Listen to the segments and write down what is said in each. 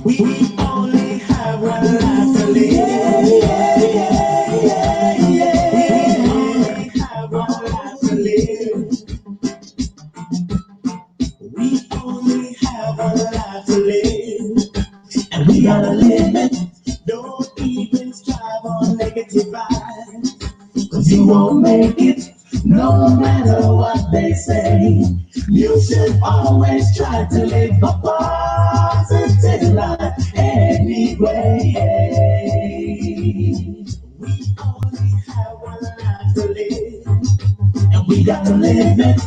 We only have one life to live. We only have one life to live. We only have one life to live. And we gotta live it. Don't even strive on negative vibes. Cause you won't make it no matter what they say. You should always try to live a positive life anyway. We only have one life to live, and we gotta live it.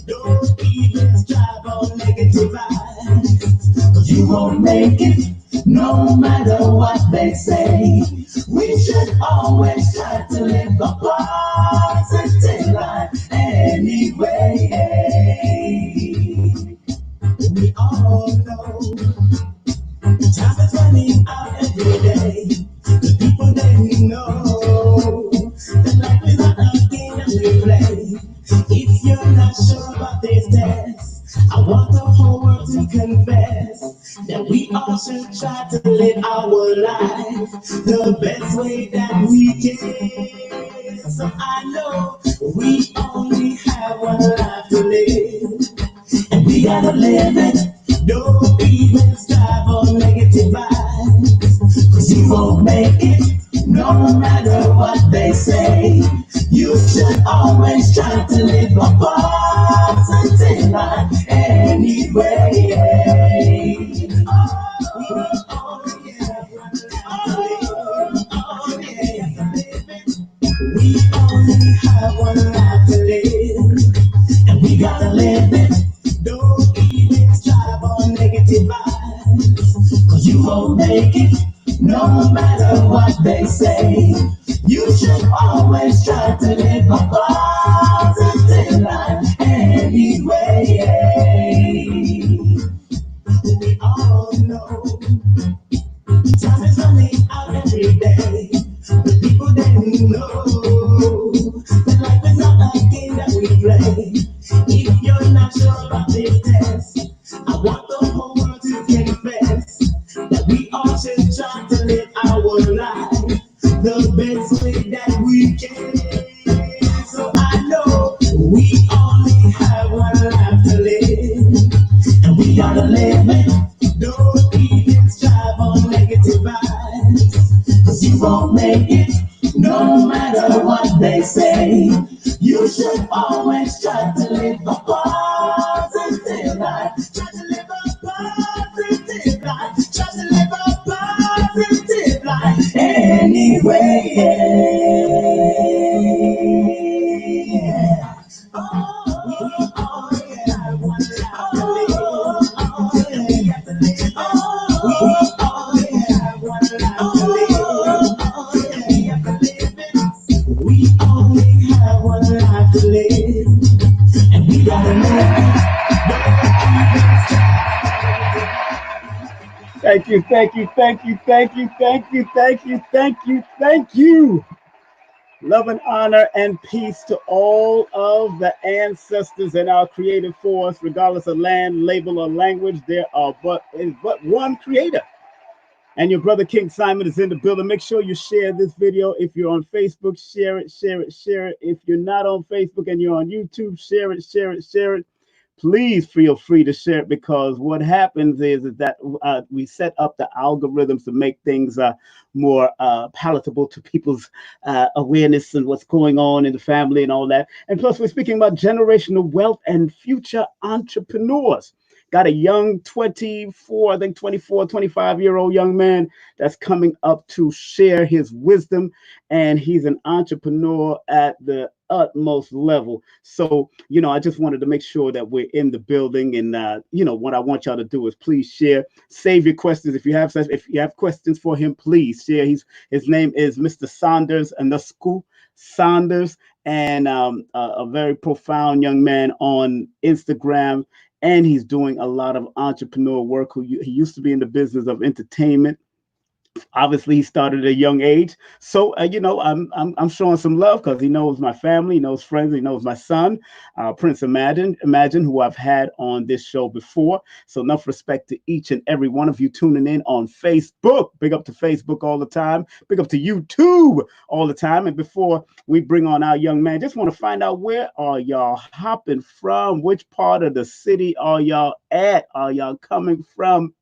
Don't even strive on negative vibes, cause you won't make it no matter what they say. We should always try to live a positive life anyway. We all know time is running out every day. The people they know that life is not a game that we play. If you're not sure about this test, I want the whole world to confess that we all should try to live our life the best way that we can. So I know we only have one life to live, and we gotta live it. Don't even strive on negative vibes, cause you won't make it no matter what they say. You should always try to live a positive life anyway. We only have one life to live, and we gotta live it. Don't even strive on negative vibes, cause you won't make it no matter what they say. You should always try to live a positive life anyway. We all know time is running out every day. The people that know that life is not a game that we play. If you're not sure about this test, I want the whole world to confess that we all should try to live our life the best way that we can. So I know we only have one life to live, and we gotta live it. Don't even strive on negative vibes, cause you won't make it no matter what they say. You should always try to live a positive life. Try to live a positive life. Try to live a positive life anyway. Oh, yeah. One life to live. Oh, yeah. We got to live. Oh, yeah. One life to live. Oh, yeah. We got to live it. We only have one life to live, and we gotta live it. Thank you, thank you, thank you, thank you, thank you, thank you, thank you, thank you. Love and honor and peace to all of the ancestors in our creative force, regardless of land, label, or language. There is but one creator. And your brother King Simon is in the building. Make sure you share this video. If you're on Facebook, share it, share it, share it. If you're not on Facebook and you're on YouTube, share it, share it, share it. Please feel free to share it, because what happens is that we set up the algorithms to make things more palatable to people's awareness and what's going on in the family and all that. And plus, we're speaking about generational wealth and future entrepreneurs. Got a young 24, I think 24, 25-year-old young man that's coming up to share his wisdom, and he's an entrepreneur at the utmost level. So, I just wanted to make sure that we're in the building, and what I want y'all to do is please share, save your questions. If you have questions for him, please share. His name is Mr. Sanders, and Nusku Sanders, and a very profound young man on Instagram. And he's doing a lot of entrepreneur work. He used to be in the business of entertainment, Obviously he started at a young age, so I'm showing some love because he knows my family, he knows friends, he knows my son, Prince Imagine, who I've had on this show before. So enough respect to each and every one of you tuning in on Facebook. Big up to Facebook all the time, big up to YouTube all the time. And before we bring on our young man, just want to find out, where are y'all hopping from? Which part of the city are y'all at? Are y'all coming from?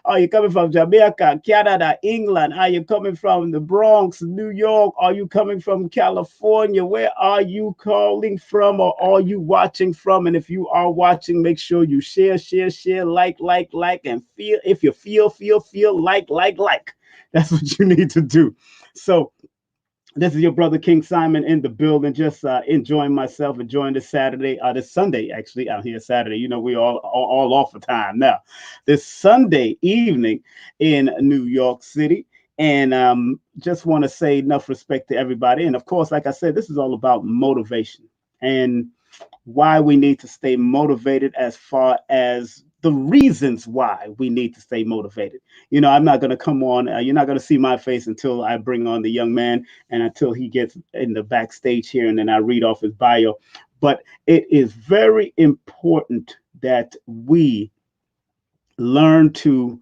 Are you coming from Jamaica, Canada, England? Are you coming from the Bronx, New York? Are you coming from California? Where are you calling from, or are you watching from? And if you are watching, make sure you share, like, and feel. If you feel, like. That's what you need to do. So this is your brother King Simon in the building, just enjoying myself, enjoying this Saturday, this Sunday actually out here Saturday. We all off for time now. This Sunday evening in New York City, and just want to say enough respect to everybody. And of course, like I said, this is all about motivation and why we need to stay motivated, as far as the reasons why we need to stay motivated. I'm not going to come on, you're not going to see my face until I bring on the young man and until he gets in the backstage here, and then I read off his bio. But it is very important that we learn to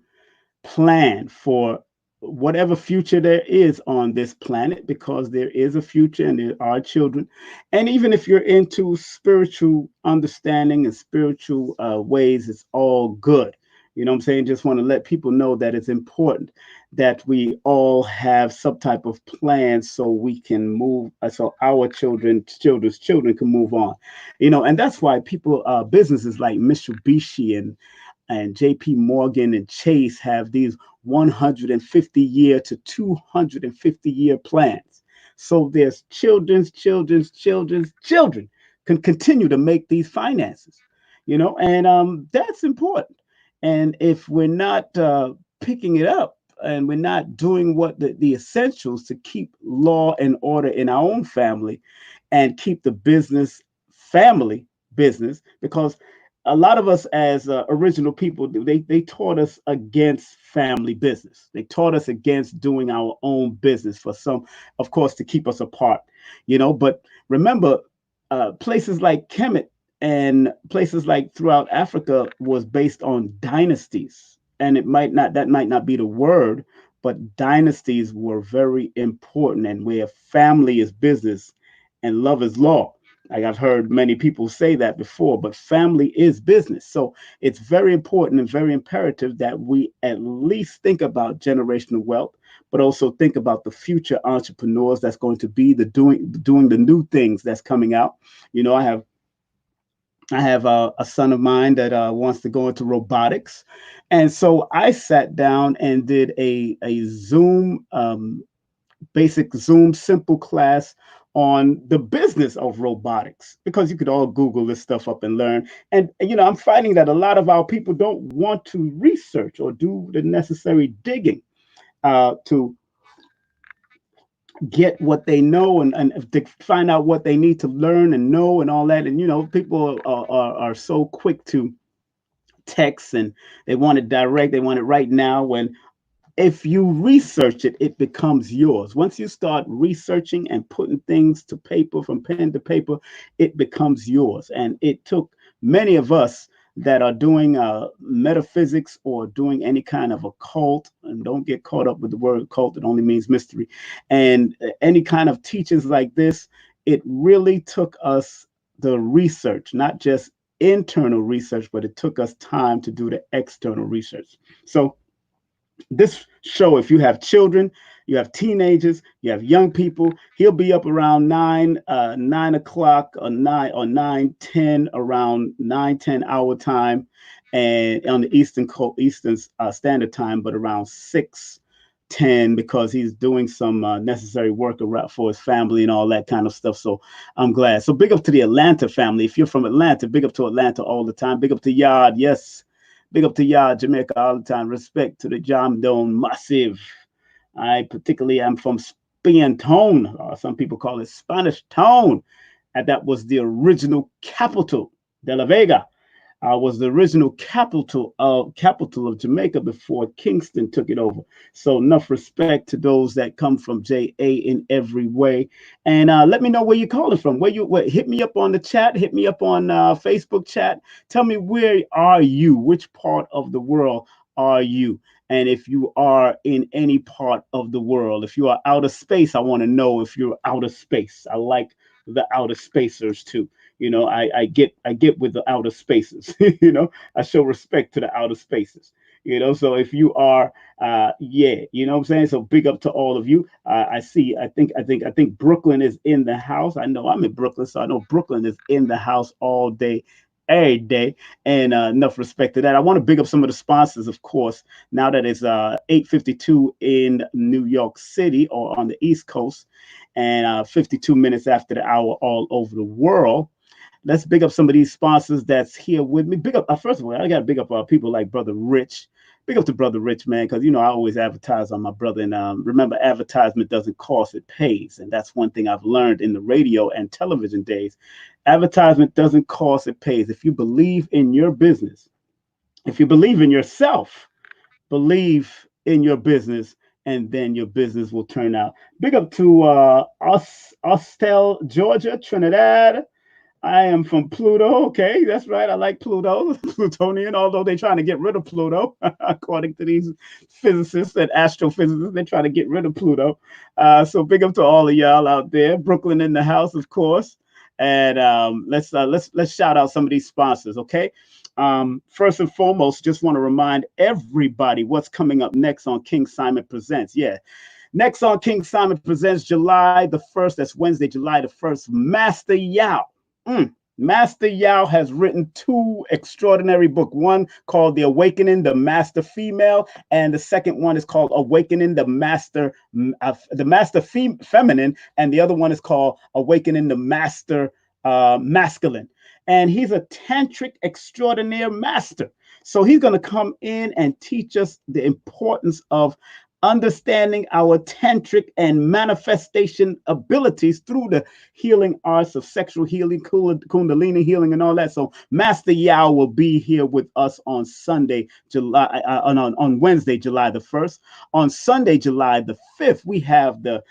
plan for whatever future there is on this planet, because there is a future and there are children. And even if you're into spiritual understanding and spiritual ways, it's all good. You know what I'm saying? Just want to let people know that it's important that we all have some type of plan so we can move, so our children's children can move on. And that's why people, businesses like Mitsubishi and JP Morgan and Chase have these 150-year to 250-year plans. So there's children can continue to make these finances, and that's important. And if we're not picking it up, and we're not doing what the essentials to keep law and order in our own family, and keep the business family business, because a lot of us as original people, they taught us against family business. They taught us against doing our own business, for some, of course, to keep us apart. But remember, places like Kemet and places like throughout Africa was based on dynasties. And that might not be the word, but dynasties were very important, and where family is business and love is law. Like, I've heard many people say that before, but family is business. So it's very important and very imperative that we at least think about generational wealth, but also think about the future entrepreneurs that's going to be doing the new things that's coming out. I have a son of mine that wants to go into robotics, and so I sat down and did a Zoom, basic Zoom simple class on the business of robotics, because you could all Google this stuff up and learn. And I'm finding that a lot of our people don't want to research or do the necessary digging to get what they know, and to find out what they need to learn and know and all that. And people are so quick to text, and they want it direct, they want it right now, when if you research it, it becomes yours. Once you start researching and putting things to paper, from pen to paper, it becomes yours. And it took many of us that are doing metaphysics or doing any kind of occult, and don't get caught up with the word occult, it only means mystery, and any kind of teachings like this, it really took us the research, not just internal research, but it took us time to do the external research. So this show, if you have children, you have teenagers, you have young people, he'll be up around 9 o'clock, or 9:10, around 9:10 our time, and on the Eastern Standard Time, but around 6:10, because he's doing some necessary work around for his family and all that kind of stuff. So I'm glad. So big up to the Atlanta family. If you're from Atlanta, big up to Atlanta all the time. Big up to Yard. Yes. Big up to y'all, Jamaica, all the time. Respect to the Jam Down Massive. I particularly am from Spain Town, or some people call it Spanish Town, and that was the original capital, De La Vega. Was the original capital of Jamaica before Kingston took it over. So enough respect to those that come from JA in every way. And let me know where you're calling from. Hit me up on the chat. Hit me up on Facebook chat. Tell me, where are you? Which part of the world are you? And if you are in any part of the world, if you are out of space, I want to know if you're out of space. I like the outer spacers too. I get with the outer spaces. I show respect to the outer spaces. So if you are, yeah, what I'm saying. So big up to all of you. I see. I think Brooklyn is in the house. I know I'm in Brooklyn, so I know Brooklyn is in the house all day, every day. And enough respect to that. I want to big up some of the sponsors, of course. Now that it's 8:52 in New York City or on the East Coast, and 52 minutes after the hour all over the world. Let's big up some of these sponsors that's here with me. Big up, first of all, I got to big up people like Brother Rich. Big up to Brother Rich, man, because I always advertise on my brother. And remember, advertisement doesn't cost, it pays. And that's one thing I've learned in the radio and television days. Advertisement doesn't cost, it pays. If you believe in your business, if you believe in yourself, believe in your business, and then your business will turn out. Big up to Austell, Georgia, Trinidad. I am from Pluto. Okay, that's right. I like Pluto, Plutonian, although they're trying to get rid of Pluto, according to these physicists and astrophysicists. They're trying to get rid of Pluto. So big up to all of y'all out there. Brooklyn in the house, of course. And let's shout out some of these sponsors, okay? First and foremost, just want to remind everybody what's coming up next on King Simon Presents. Yeah, next on King Simon Presents, July the 1st. That's Wednesday, July the 1st. Master Yao. Master Yao has written two extraordinary books. One called The Awakening, the Master Female, and the second one is called Awakening, the Master Feminine, and the other one is called Awakening, the Master Masculine. And he's a tantric extraordinaire master. So he's going to come in and teach us the importance of understanding our tantric and manifestation abilities through the healing arts of sexual healing, kundalini healing, and all that. So Master Yao will be here with us on Sunday, on Wednesday, July the 1st. On Sunday, July the 5th, we have the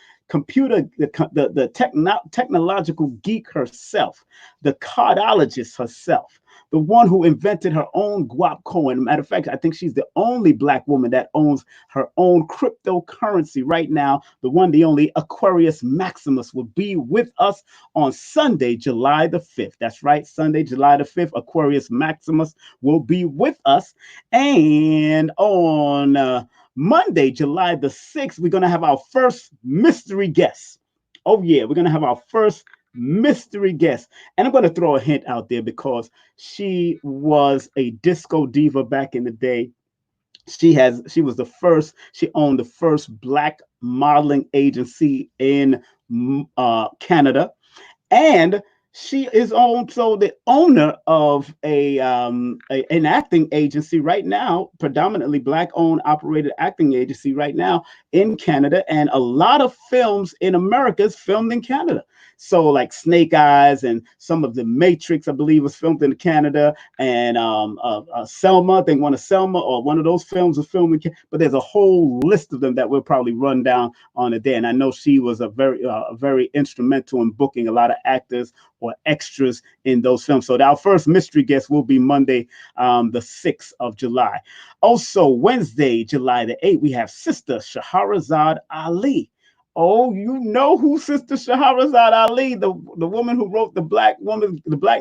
technological geek herself, the cardologist herself, the one who invented her own guap coin. Matter of fact, I think she's the only black woman that owns her own cryptocurrency right now. The one, the only Aquarius Maximus will be with us on Sunday, July the 5th. That's right, Sunday, July the 5th, Aquarius Maximus will be with us. And on Monday, July the 6th, we're going to have our first mystery guest. Oh, yeah, we're going to have our first mystery guest. And I'm going to throw a hint out there because she was a disco diva back in the day. She owned the first black modeling agency in Canada. And she is also the owner of an acting agency right now, predominantly black owned operated acting agency right now in Canada. And a lot of films in America is filmed in Canada. So like Snake Eyes and some of the Matrix, I believe, was filmed in Canada. And Selma, I think one of Selma or one of those films was filmed in Canada. But there's a whole list of them that we'll probably run down on a day. And I know she was a very instrumental in booking a lot of actors or extras in those films. So our first mystery guest will be Monday, the 6th of July. Also, Wednesday, July the 8th, we have Sister Shahrazad Ali. Oh, you know who Sister Shahrazad Ali, the woman who wrote the Black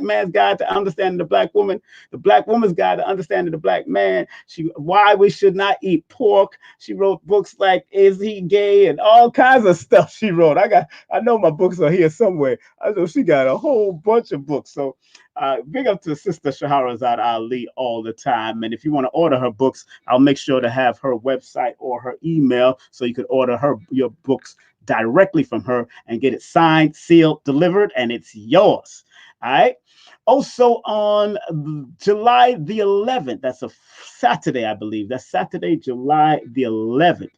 Man's Guide to Understanding the Black Woman, the Black Woman's Guide to Understanding the Black Man. Why we should not eat pork. She wrote books like Is He Gay and all kinds of stuff she wrote. I know my books are here somewhere. I know she got a whole bunch of books. So big up to Sister Shahrazad Ali all the time. And if you want to order her books, I'll make sure to have her website or her email so you could order your books directly from her and get it signed, sealed, delivered, and it's yours. All right. Also on July the 11th, that's a Saturday, I believe. That's Saturday, July the 11th.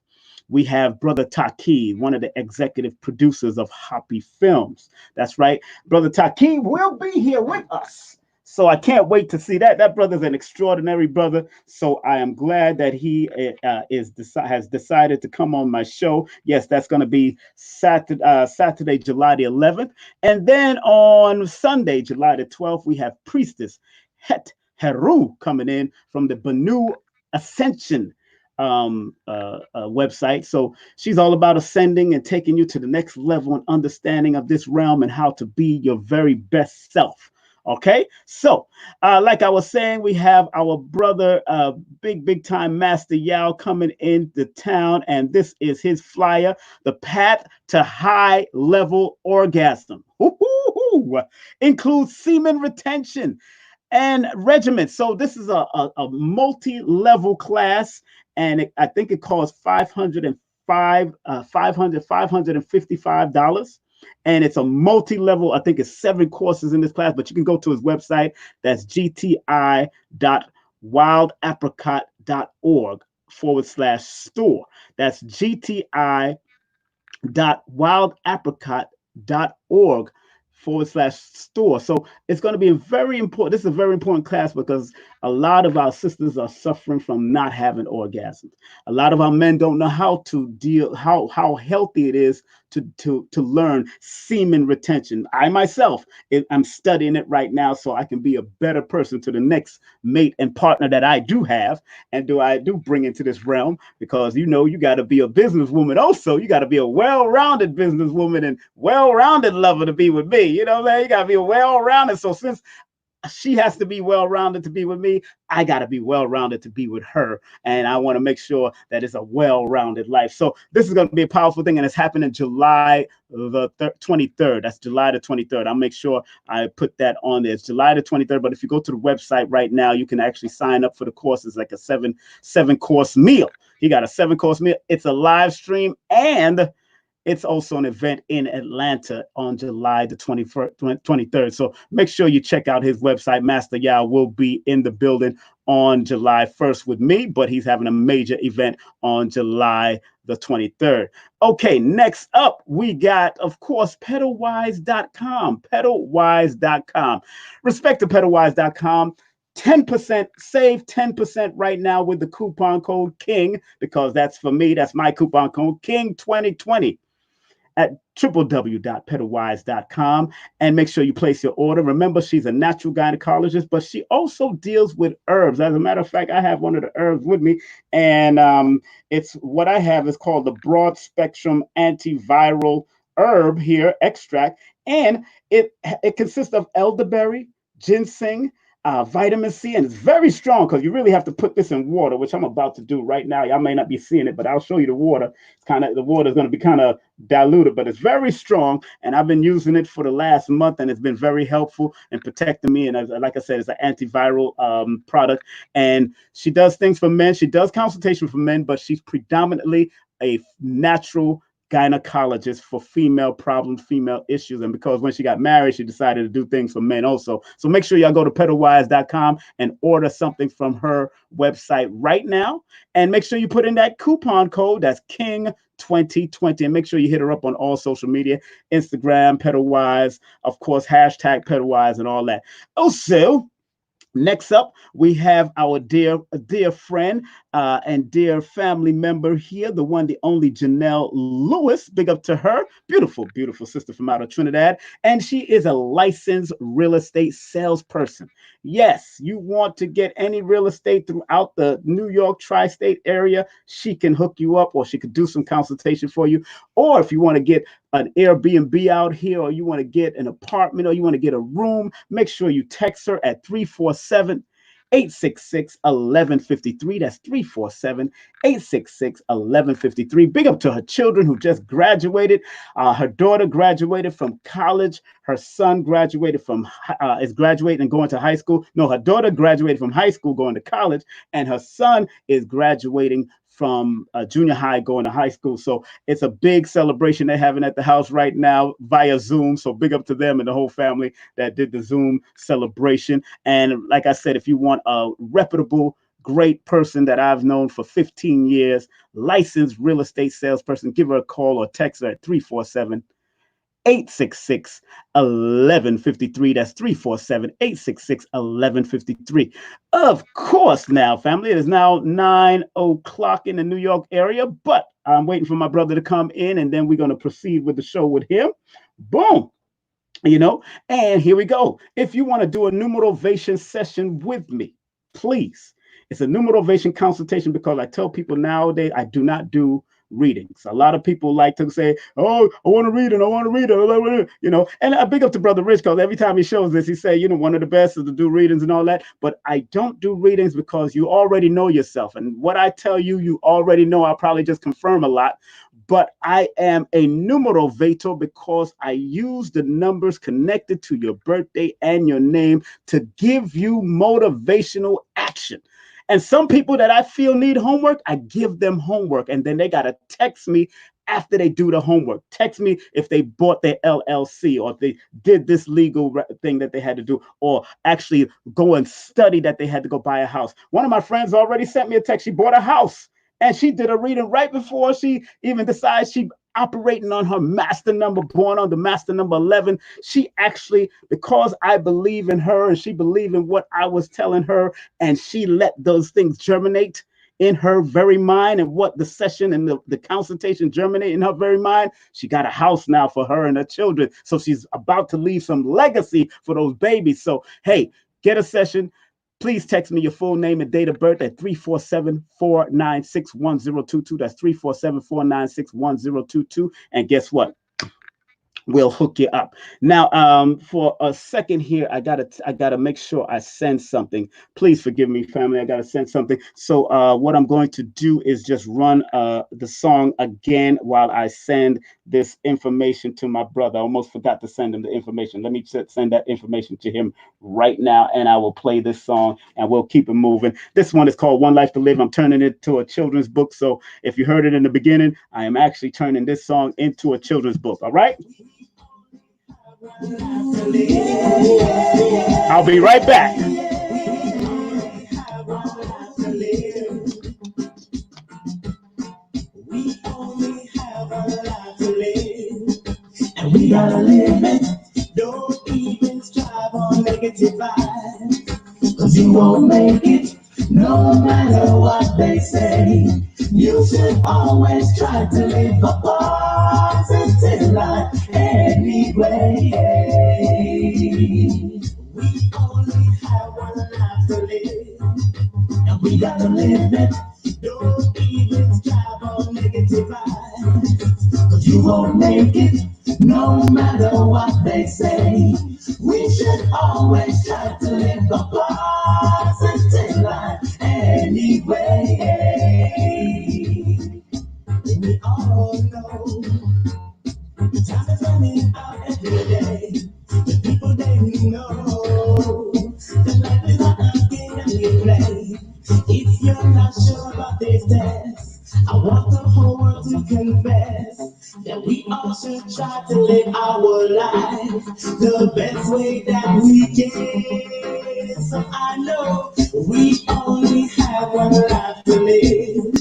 We have Brother Taki, one of the executive producers of Hoppy Films. That's right. Brother Taki will be here with us So I can't wait to see that. That brother's an extraordinary brother. So I am glad that he has decided to come on my show. Yes, that's going to be Saturday, July the 11th. And then on Sunday, July the 12th, we have Priestess Het Heru coming in from the Banu Ascension website. So she's all about ascending and taking you to the next level and understanding of this realm and how to be your very best self. Okay, so like I was saying, we have our brother, big time Master Yao coming into town, and this is his flyer: the path to high level orgasm. Ooh, includes semen retention and regiment. So this is a multi-level class, and I think it costs 555 dollars, and it's a multi-level. I think it's 7 courses in this class, but you can go to his website. That's gti.wildapricot.org/store. That's gti.wildapricot.org/store. So it's going to be a very important. This is a very important class because a lot of our sisters are suffering from not having orgasms. A lot of our men don't know how to deal, how healthy it is to learn semen retention. I myself, I'm studying it right now so I can be a better person to the next mate and partner that I do have and I do bring into this realm, because you got to be a businesswoman also. You got to be a well-rounded businesswoman and well-rounded lover to be with me. You know what I'm saying? You got to be a well-rounded. So since she has to be well-rounded to be with me, I got to be well-rounded to be with her, and I want to make sure that it's a well-rounded life. So this is going to be a powerful thing, and it's happening July the 23rd. That's July the 23rd. I'll make sure I put that on there. It's July the 23rd, but if you go to the website right now, you can actually sign up for the course. It's like a seven course meal. He got a 7-course meal. It's a live stream, and it's also an event in Atlanta on July the 23rd. So make sure you check out his website. Master Yao will be in the building on July 1st with me, but he's having a major event on July the 23rd. Okay, next up, we got, of course, pedalwise.com. Pedalwise.com. Respect to pedalwise.com. 10% save 10% right now with the coupon code KING, because that's for me. That's my coupon code KING 2020 at www.pedalwise.com, and make sure you place your order. Remember, she's a natural gynecologist, but she also deals with herbs. As a matter of fact, I have one of the herbs with me, and it's what I have is called the broad spectrum antiviral herb here extract, and it consists of elderberry, ginseng, vitamin C, and it's very strong because you really have to put this in water, which I'm about to do right now. Y'all may not be seeing it, but I'll show you the water. The water is going to be kind of diluted, but it's very strong, and I've been using it for the last month, and it's been very helpful in protecting me. And like I said, it's an antiviral product, and she does things for men. She does consultation for men, but she's predominantly a natural gynecologist for female problems, female issues. And because when she got married, she decided to do things for men also. So make sure y'all go to pedalwise.com and order something from her website right now. And make sure you put in that coupon code. That's King 2020. And make sure you hit her up on all social media, Instagram, Pedalwise, of course, hashtag Pedalwise and all that. Also, next up, we have our dear friend and dear family member here, the one, the only Janelle Lewis. Big up to her. Beautiful, beautiful sister from out of Trinidad. And she is a licensed real estate salesperson. Yes, you want to get any real estate throughout the New York tri-state area, she can hook you up, or she could do some consultation for you. Or if you want to get an Airbnb out here, or you want to get an apartment, or you want to get a room, make sure you text her at 347-866-1153. That's 347-866-1153. Big up to her children who just graduated. Her daughter graduated from college. Her son graduated from is graduating and going to high school. No, her daughter graduated from high school going to college, and her son is graduating from junior high going to high school. So it's a big celebration they're having at the house right now via Zoom. So big up to them and the whole family that did the Zoom celebration. And like I said, if you want a reputable, great person that I've known for 15 years, licensed real estate salesperson, give her a call or text her at 347 866-1153. That's 347-866-1153. Of course, now, family, it is now 9 o'clock in the New York area, but I'm waiting for my brother to come in, and then we're going to proceed with the show with him. Boom. And here we go. If you want to do a numerovation session with me, please. It's a numerovation consultation because I tell people nowadays I do not do readings. A lot of people like to say, "Oh, I want to read it. I want to read it." And I big up to Brother Rich because every time he shows this, he say, one of the best is to do readings and all that. But I don't do readings because you already know yourself, and what I tell you, you already know. I'll probably just confirm a lot. But I am a numerovator because I use the numbers connected to your birthday and your name to give you motivational action. And some people that I feel need homework, I give them homework. And then they got to text me after they do the homework. Text me if they bought their LLC or if they did this legal thing that they had to do, or actually go and study that they had to go buy a house. One of my friends already sent me a text. She bought a house. And she did a reading right before she even decides she operating on her master number, born on the master number 11. She actually, because I believe in her and she believed in what I was telling her, and she let those things germinate in her very mind, and what the session and the consultation germinate in her very mind. She got a house now for her and her children. So she's about to leave some legacy for those babies. So, hey, get a session. Please text me your full name and date of birth at 347-496-1022. That's 347-496-1022. And guess what? We'll hook you up. Now, for a second here, I gotta make sure I send something. Please forgive me, family. I gotta send something. So what I'm going to do is just run the song again while I send this information to my brother. I almost forgot to send him the information. Let me send that information to him right now, and I will play this song, and we'll keep it moving. This one is called One Life to Live. I'm turning it to a children's book. So if you heard it in the beginning, I am actually turning this song into a children's book. All right? I'll be right back. We only have a life to live, and we gotta live it. Don't even strive on negative vibes, cause you won't make it, no matter what they say. You should always try to live a positive life anyway. We only have one life to live, and we gotta live it. Don't even strive on negative vibes, cause you won't make it, no matter what they say. We should always try to live a positive life anyway. We all know time is running out every day. The people they know that life is not a game that we play. If you're not sure about this test, I want the whole world to confess that we all should try to live our life the best way that we can. So I know we only have one life to live,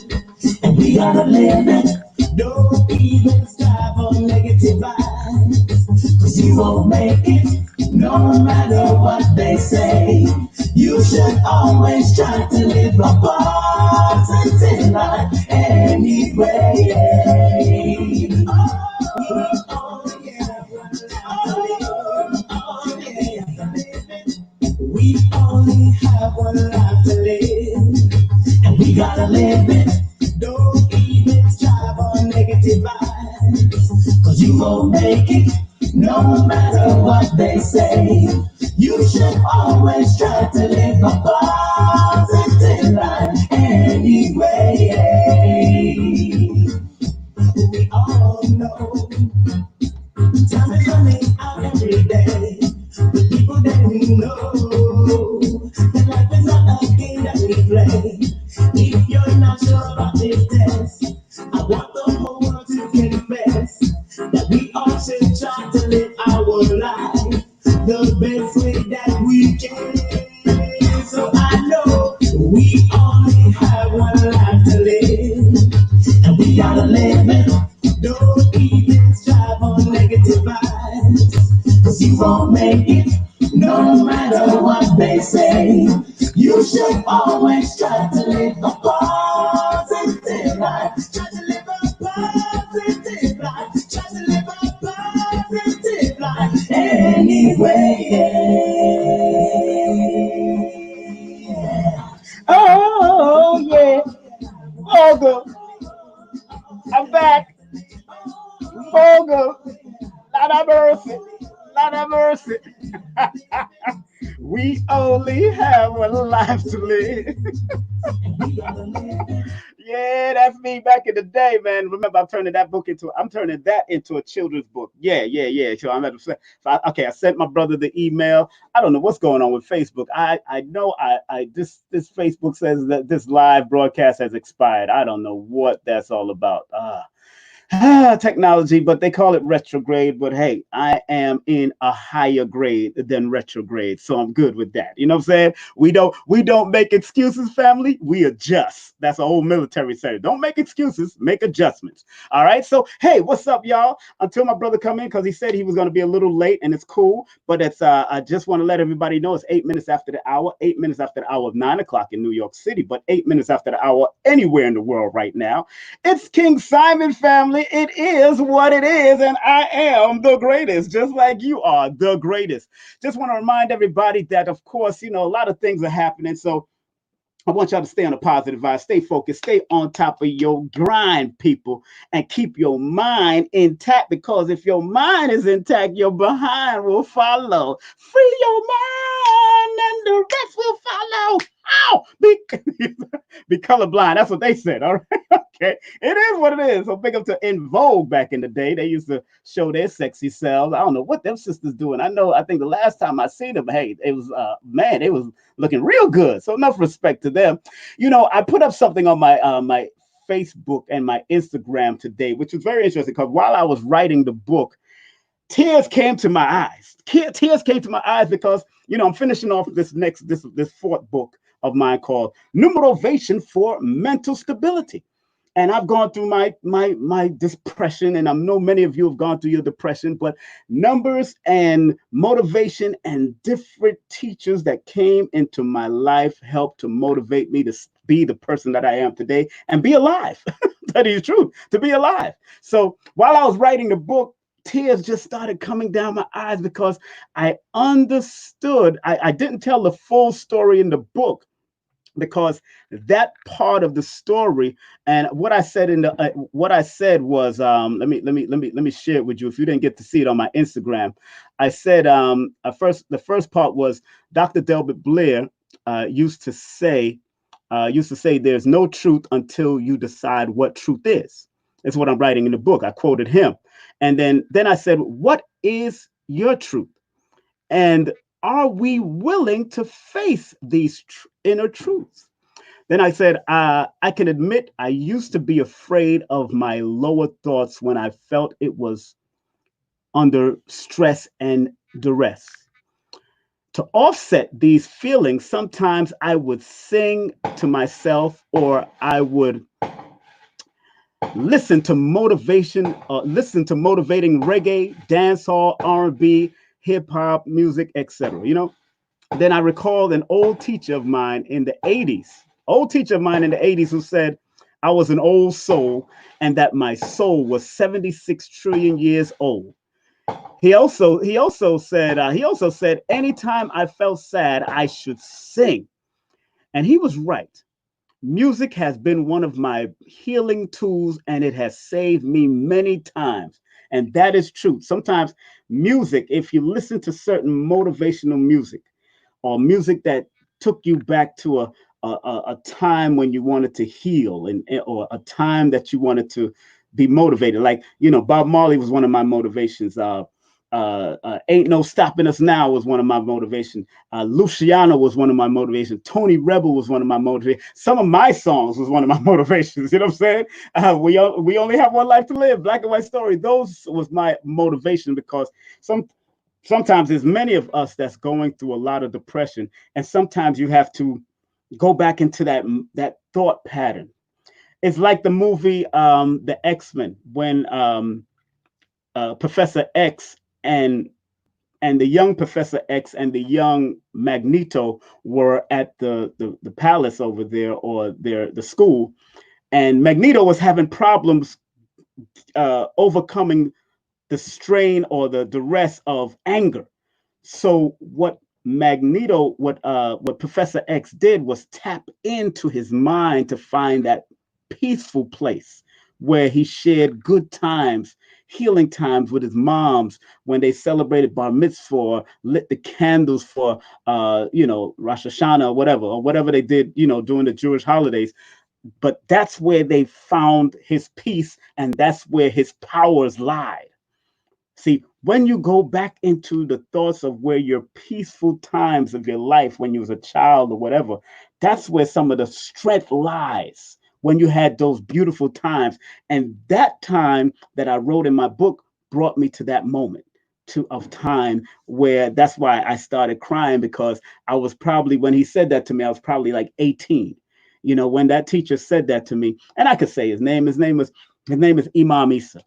and we gotta live it. Don't even strive on negative vibes, cause you won't make it, no matter what they say. You should always try to live a positive life anyway. Oh, yeah. Oh, yeah. We only have one life to live, and we gotta live it. Don't even strive on negative vibes, cause you won't make it, no matter what they say. You should always try to live a positive life anyway. We all know time is running out every day. The people that we know that life is not a game that we play. If you're not sure about this test, I want the whole world to confess that we all should try to live our life the best way that we can. So I know we only have one life to live, and we gotta live it. Don't even strive on negative vibes, matter what they say, you should always try to live a positive life. Try to live a positive life. Try to live a positive life anyway. Oh, yeah. Mogul. I'm back. Mogul. Lot of mercy. Lot of mercy. We only have one life to live. Yeah, that's me back in the day, man. Remember, I'm turning that into a children's book. Yeah, yeah, yeah. So I'm at the, so okay. I sent my brother the email. I don't know what's going on with Facebook. I know this Facebook says that this live broadcast has expired. I don't know what that's all about. Technology, but they call it retrograde. But hey, I am in a higher grade than retrograde, so I'm good with that. You know what I'm saying? We don't make excuses, family. We adjust. That's a whole military saying. Don't make excuses, make adjustments. All right. So hey, what's up, y'all? Until my brother come in because he said he was going to be a little late, and it's cool. But it's I just want to let everybody know it's 8 minutes after the hour, 8 minutes after the hour of 9 o'clock in New York City, but 8 minutes after the hour anywhere in the world right now. It's King Simon, family. It is what it is, and I am the greatest, just like you are the greatest. Just want to remind everybody that, of course, a lot of things are happening. So I want y'all to stay on a positive vibe, stay focused, stay on top of your grind, people, and keep your mind intact. Because if your mind is intact, your behind will follow. Free your mind, and the rest will follow. Ow! Be colorblind. That's what they said. All right. Okay. It is what it is. So big up to In Vogue back in the day. They used to show their sexy selves. I don't know what them sisters doing. I think the last time I seen them, hey, it was man, it was looking real good. So enough respect to them. I put up something on my Facebook and my Instagram today, which was very interesting because while I was writing the book, tears came to my eyes. Tears came to my eyes because I'm finishing off this fourth book of mine called Numerovation for Mental Stability. And I've gone through my depression, and I know many of you have gone through your depression, but numbers and motivation and different teachers that came into my life helped to motivate me to be the person that I am today and be alive. That is true, to be alive. So while I was writing the book, tears just started coming down my eyes because I understood. I didn't tell the full story in the book because that part of the story and what I said what I said was let me share it with you if you didn't get to see it on my Instagram. I said the first part was Dr. Delbert Blair used to say there's no truth until you decide what truth is. That's what I'm writing in the book. I quoted him. And then I said, what is your truth? And are we willing to face these inner truths? Then I said, I can admit I used to be afraid of my lower thoughts when I felt it was under stress and duress. To offset these feelings, sometimes I would sing to myself or I would listen to motivating reggae, dancehall, R&B, hip hop music, etc. Then I recalled an old teacher of mine in the 80s, who said I was an old soul and that my soul was 76 trillion years old. He also said anytime I felt sad, I should sing. And he was right. Music has been one of my healing tools and it has saved me many times. And that is true. Sometimes music, if you listen to certain motivational music, or music that took you back to a time when you wanted to heal or a time that you wanted to be motivated. Like, Bob Marley was one of my motivations. Ain't No Stopping Us Now was one of my motivations. Luciano was one of my motivations. Tony Rebel was one of my motivations. Some of my songs was one of my motivations. You know what I'm saying? We only have one life to live. Black and White Story. Those was my motivation because sometimes there's many of us that's going through a lot of depression, and sometimes you have to go back into that thought pattern. It's like the movie the X-Men when Professor X and and the young Professor X and the young Magneto were at the palace over there, or the school, and Magneto was having problems overcoming the strain or the duress of anger. So what Professor X did was tap into his mind to find that peaceful place where he shared good times, healing times with his moms when they celebrated bar mitzvah, lit the candles for Rosh Hashanah or whatever they did, during the Jewish holidays. But that's where they found his peace, and that's where his powers lied. See, when you go back into the thoughts of where your peaceful times of your life when you was a child or whatever, that's where some of the strength lies, when you had those beautiful times. And that time that I wrote in my book brought me to that moment of time where that's why I started crying, because I was probably, when he said that to me, I was probably like 18. When that teacher said that to me, and I could say his name. His name is Imam Isa.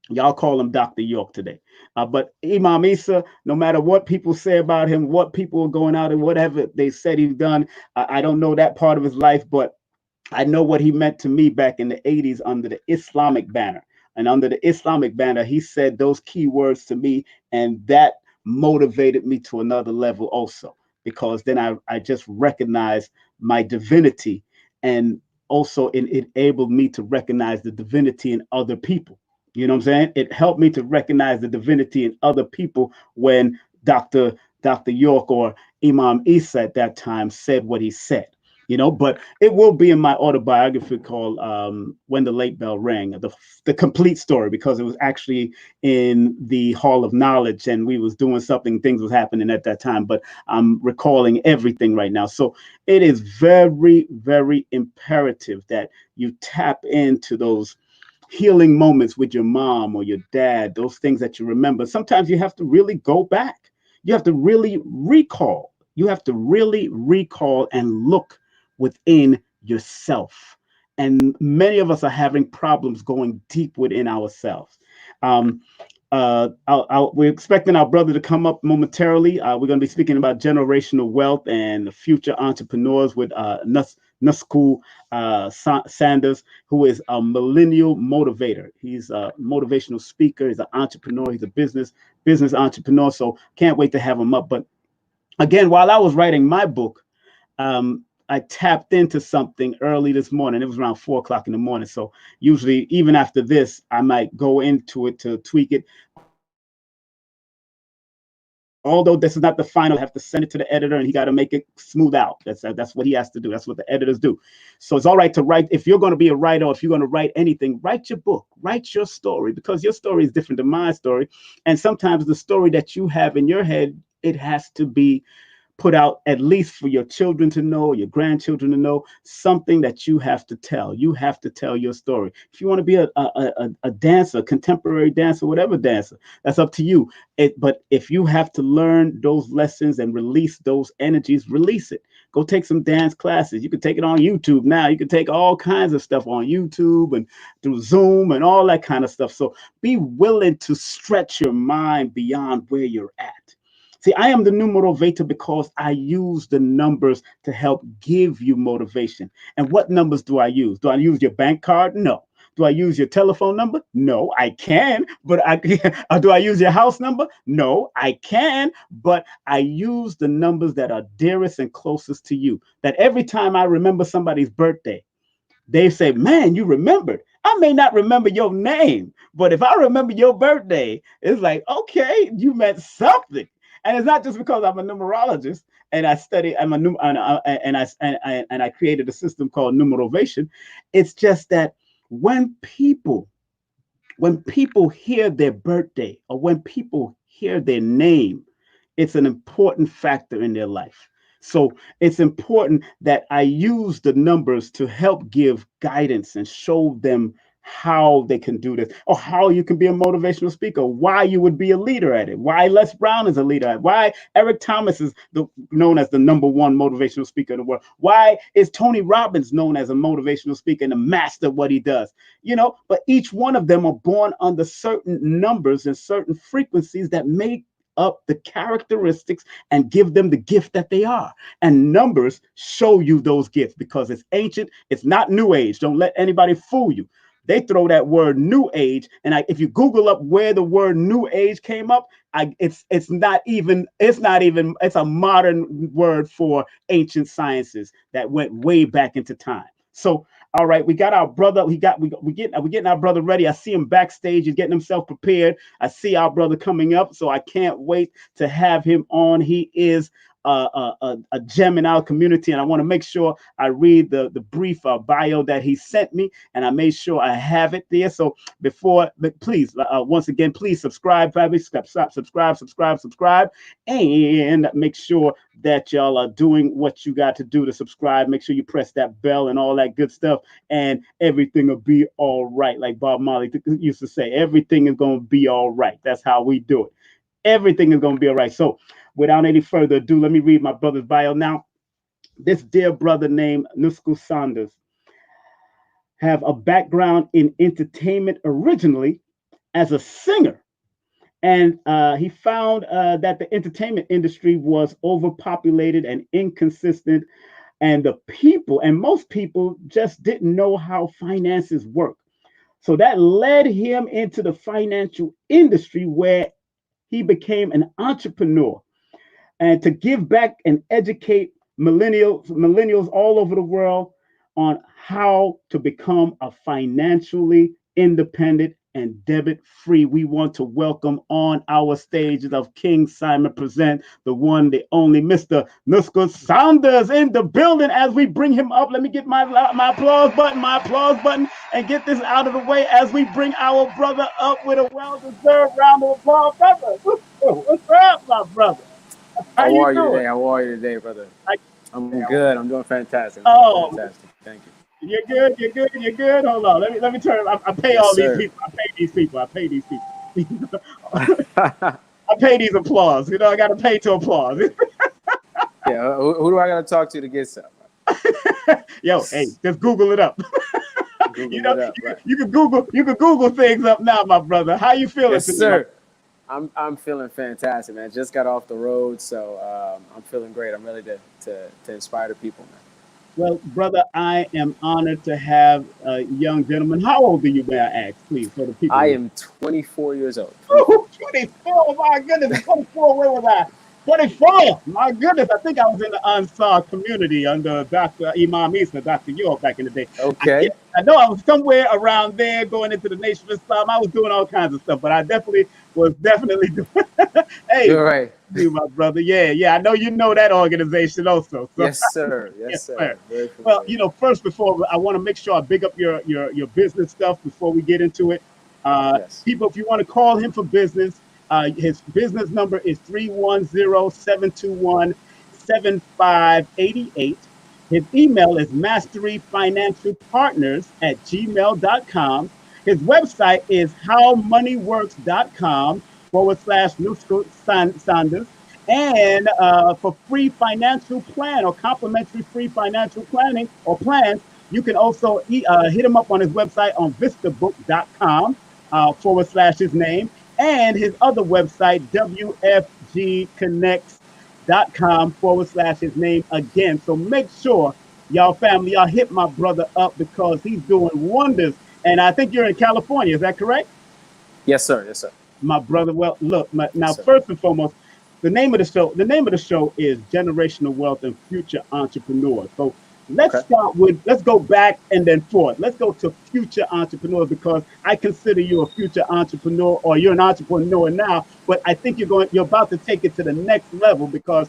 Y'all call him Dr. York today. But Imam Isa, no matter what people say about him, what people are going out and whatever they said he's done, I don't know that part of his life, but I know what he meant to me back in the 80s under the Islamic banner. And under the Islamic banner, he said those key words to me, and that motivated me to another level also, because then I just recognized my divinity, and also it enabled me to recognize the divinity in other people. You know what I'm saying? It helped me to recognize the divinity in other people when Dr. York, or Imam Isa at that time, said what he said. But it will be in my autobiography called When the Late Bell Rang, the complete story, because it was actually in the Hall of Knowledge, and we was doing something, things was happening at that time, but I'm recalling everything right now. So it is very, very imperative that you tap into those healing moments with your mom or your dad, those things that you remember. Sometimes you have to really go back. You have to really recall. You have to really recall and look within yourself. And many of us are having problems going deep within ourselves. Um, we're expecting our brother to come up momentarily. We're going to be speaking about generational wealth and future entrepreneurs with Nusku Sanders, who is a millennial motivator. He's a motivational speaker. He's an entrepreneur. He's a business entrepreneur. So can't wait to have him up. But again, while I was writing my book, I tapped into something early this morning. It was around 4 o'clock in the morning. So usually, even after this, I might go into it to tweak it. Although this is not the final version, I have to send it to the editor, and he got to make it smooth out. That's what he has to do. That's what the editors do. So it's all right to write. If you're going to be a writer, or if you're going to write anything, write your book, write your story, because your story is different than my story. And sometimes the story that you have in your head, it has to be put out, at least for your children to know, your grandchildren to know, something that you have to tell. You have to tell your story. If you want to be a dancer, contemporary dancer, whatever dancer, that's up to you. But if you have to learn those lessons and release those energies, release it. Go take some dance classes. You can take it on YouTube now. You can take all kinds of stuff on YouTube and through Zoom and all that kind of stuff. So be willing to stretch your mind beyond where you're at. See, I am the Numerovator because I use the numbers to help give you motivation. And what numbers do I use? Do I use your bank card? No. Do I use your telephone number? No, I can. But do I use your house number? No, I can. But I use the numbers that are dearest and closest to you. That every time I remember somebody's birthday, they say, man, you remembered. I may not remember your name, but if I remember your birthday, it's like, okay, you meant something. And it's not just because I'm a numerologist and I study, and I created a system called Numerovation. It's just that when people when people hear their birthday or when people hear their name, it's an important factor in their life. So it's important that I use the numbers to help give guidance and show them how they can do this, or how you can be a motivational speaker, why you would be a leader at it, why Les Brown is a leader at it, why Eric Thomas is known as the #1 motivational speaker in the world, why is Tony Robbins known as a motivational speaker and a master of what he does. But each one of them are born under certain numbers and certain frequencies that make up the characteristics and give them the gift that they are. And numbers show you those gifts because it's ancient. It's not new age. Don't let anybody fool you. They throw that word new age, and if you Google up where the word new age came up, it's a modern word for ancient sciences that went way back into time. So, all right, we got our brother. We're getting our brother ready. I see him backstage. He's getting himself prepared. I see our brother coming up, so I can't wait to have him on. He is a gem in our community, and I want to make sure I read the brief bio that he sent me, and I made sure I have it there. So but please, once again, please subscribe, family, subscribe, and make sure that y'all are doing what you got to do to subscribe. Make sure you press that bell and all that good stuff, and everything will be all right. Like Bob Marley used to say, everything is going to be all right. That's how we do it. Everything is going to be all right. So, without any further ado, let me read my brother's bio now. This dear brother named Nusku Sanders have a background in entertainment originally as a singer. And he found that the entertainment industry was overpopulated and inconsistent. And most people just didn't know how finances work. So that led him into the financial industry where he became an entrepreneur and to give back and educate millennials all over the world on how to become a financially independent and debit free. We want to welcome on our stages of King Simon present the one, the only Mr. Nusku Sanders in the building. As we bring him up, let me get my applause button, and get this out of the way as we bring our brother up with a well-deserved round of applause. Brother, what's up, my brother? How How you are you doing? today? How are you today, brother? I, I'm good. I'm doing fantastic. I'm doing oh, fantastic. Thank you. you're good. You're good. You're good. Hold on. Let me turn. I pay Yes, all these sir. people. I pay these people. I pay these people. I pay these applause. I got to pay to applause. Yeah. Who do I got to talk to get some? Yo, hey, just Google it up. you Google know, it up, right? you can Google things up now, my brother. How you feeling Yes, today, my? sir. I'm feeling fantastic, man. Just got off the road, so I'm feeling great. I'm ready to inspire the people, man. Well, brother, I am honored to have a young gentleman. How old are you, may I ask, please, so the people I know? am 24 years old. 24. Ooh, 24, my goodness, 24, where was I? 24, my goodness, I think I was in the Ansar community under Dr. Imam Isa, Dr. York back in the day. Yeah, Okay. I know I was somewhere around there going into the Nation of Islam. I was doing all kinds of stuff, but I definitely doing. Hey, You're right. you, my brother. Yeah, yeah, I know you know that organization also. So, Yes, sir. Yes, yes, sir. sir. Very Well, familiar. first, before I want to make sure I big up your business stuff before we get into it. Yes. People, if you want to call him for business, his business number is 310-721-7588. His email is masteryfinancialpartners@gmail.com. His website is howmoneyworks.com/Nusku Sanders. And for free financial plan or complimentary free financial planning or plans, you can also hit him up on his website on vistabook.com / his name, and his other website, wfgconnects.com / his name again. So make sure, y'all family, y'all hit my brother up because he's doing wonders. And I think you're in California. Is that correct? Yes, sir. Yes, sir. My brother. Well, look, Yes, now sir. first and foremost, the name of the show is Generational Wealth and Future Entrepreneurs. So Okay. let's go back and then forth. Let's go to future entrepreneurs because I consider you a future entrepreneur, or you're an entrepreneur now, but I think you're about to take it to the next level because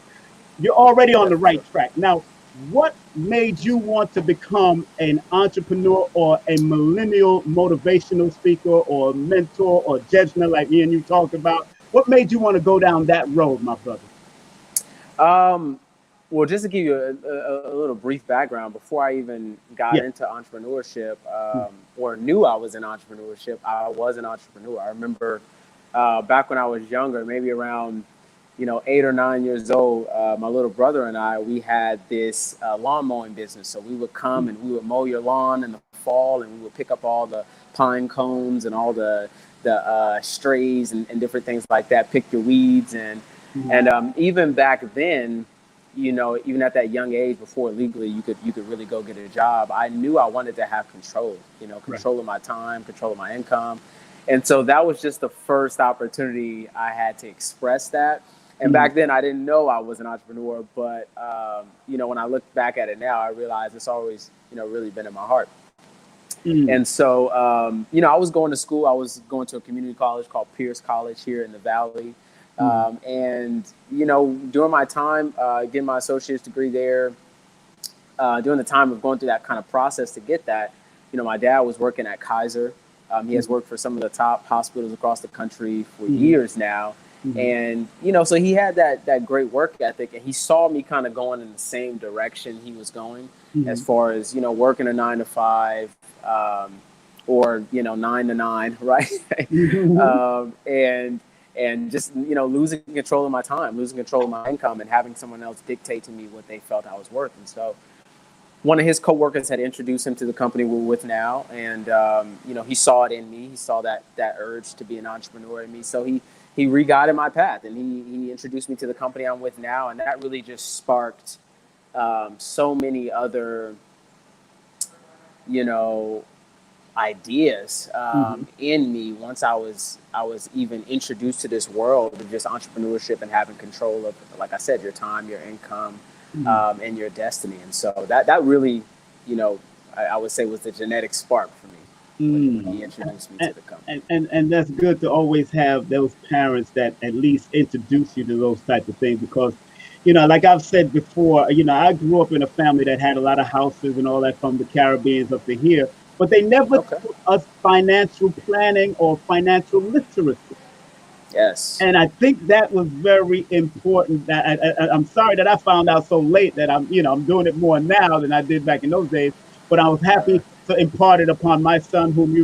you're already on Yeah, the for sure. right track. Now, what made you want to become an entrepreneur or a millennial motivational speaker or mentor or judgment like me and you talked about? What made you want to go down that road, my brother? Um, well, just to give you a little brief background, before I even got Yeah. into entrepreneurship or knew I was in entrepreneurship, I was an entrepreneur. I remember back when I was younger, maybe around 8 or 9 years old, my little brother and I, we had this lawn mowing business. So we would come and we would mow your lawn in the fall, and we would pick up all the pine cones and all the strays and different things like that, pick your weeds. And even back then, even at that young age, before legally you could really go get a job, I knew I wanted to have control, control of my time, control of my income. And so that was just the first opportunity I had to express that. And back then I didn't know I was an entrepreneur, but when I look back at it now, I realize it's always, really been in my heart. And so, I was going to school. I was going to a community college called Pierce College here in the Valley. And, during my time getting my associate's degree there, during the time of going through that kind of process to get that, my dad was working at Kaiser. He has worked for some of the top hospitals across the country for years now. And, so he had that great work ethic, and he saw me kind of going in the same direction he was going as far as, working a 9 to 5 or, 9 to 9, right? And just, losing control of my time, losing control of my income, and having someone else dictate to me what they felt I was worth. And so one of his coworkers had introduced him to the company we're with now. And, he saw it in me. He saw that urge to be an entrepreneur in me. So he re-guided my path, and he introduced me to the company I'm with now. And that really just sparked so many other, ideas in me once I was even introduced to this world of just entrepreneurship and having control of, like I said, your time, your income, and your destiny. And so that really, I would say was the genetic spark for me when he introduced me to the company. And that's good to always have those parents that at least introduce you to those types of things, because like I've said before, I grew up in a family that had a lot of houses and all that from the Caribbean up to here, but they never taught us financial planning or financial literacy. Yes. And I think that was very important. That I'm sorry that I found out so late that I'm doing it more now than I did back in those days, but I was happy to impart it upon my son, whom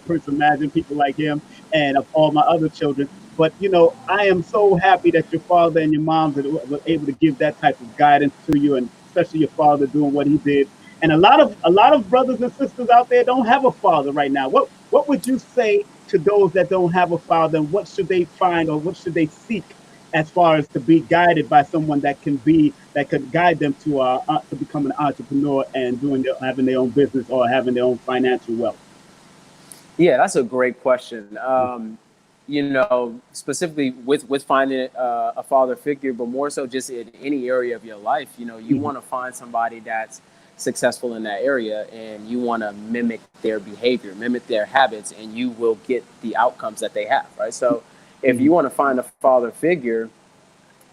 Prince Imagine, people like him, and of all my other children. But, I am so happy that your father and your mom were able to give that type of guidance to you, and especially your father doing what he did. And a lot of brothers and sisters out there don't have a father right now. What would you say to those that don't have a father, and what should they find or what should they seek as far as to be guided by someone that could guide them to become an entrepreneur and having their own business or having their own financial wealth? Yeah, that's a great question. Specifically with finding a father figure, but more so just in any area of your life, you want to find somebody that's successful in that area, and you want to mimic their behavior, mimic their habits, and you will get the outcomes that they have, right? So if you want to find a father figure,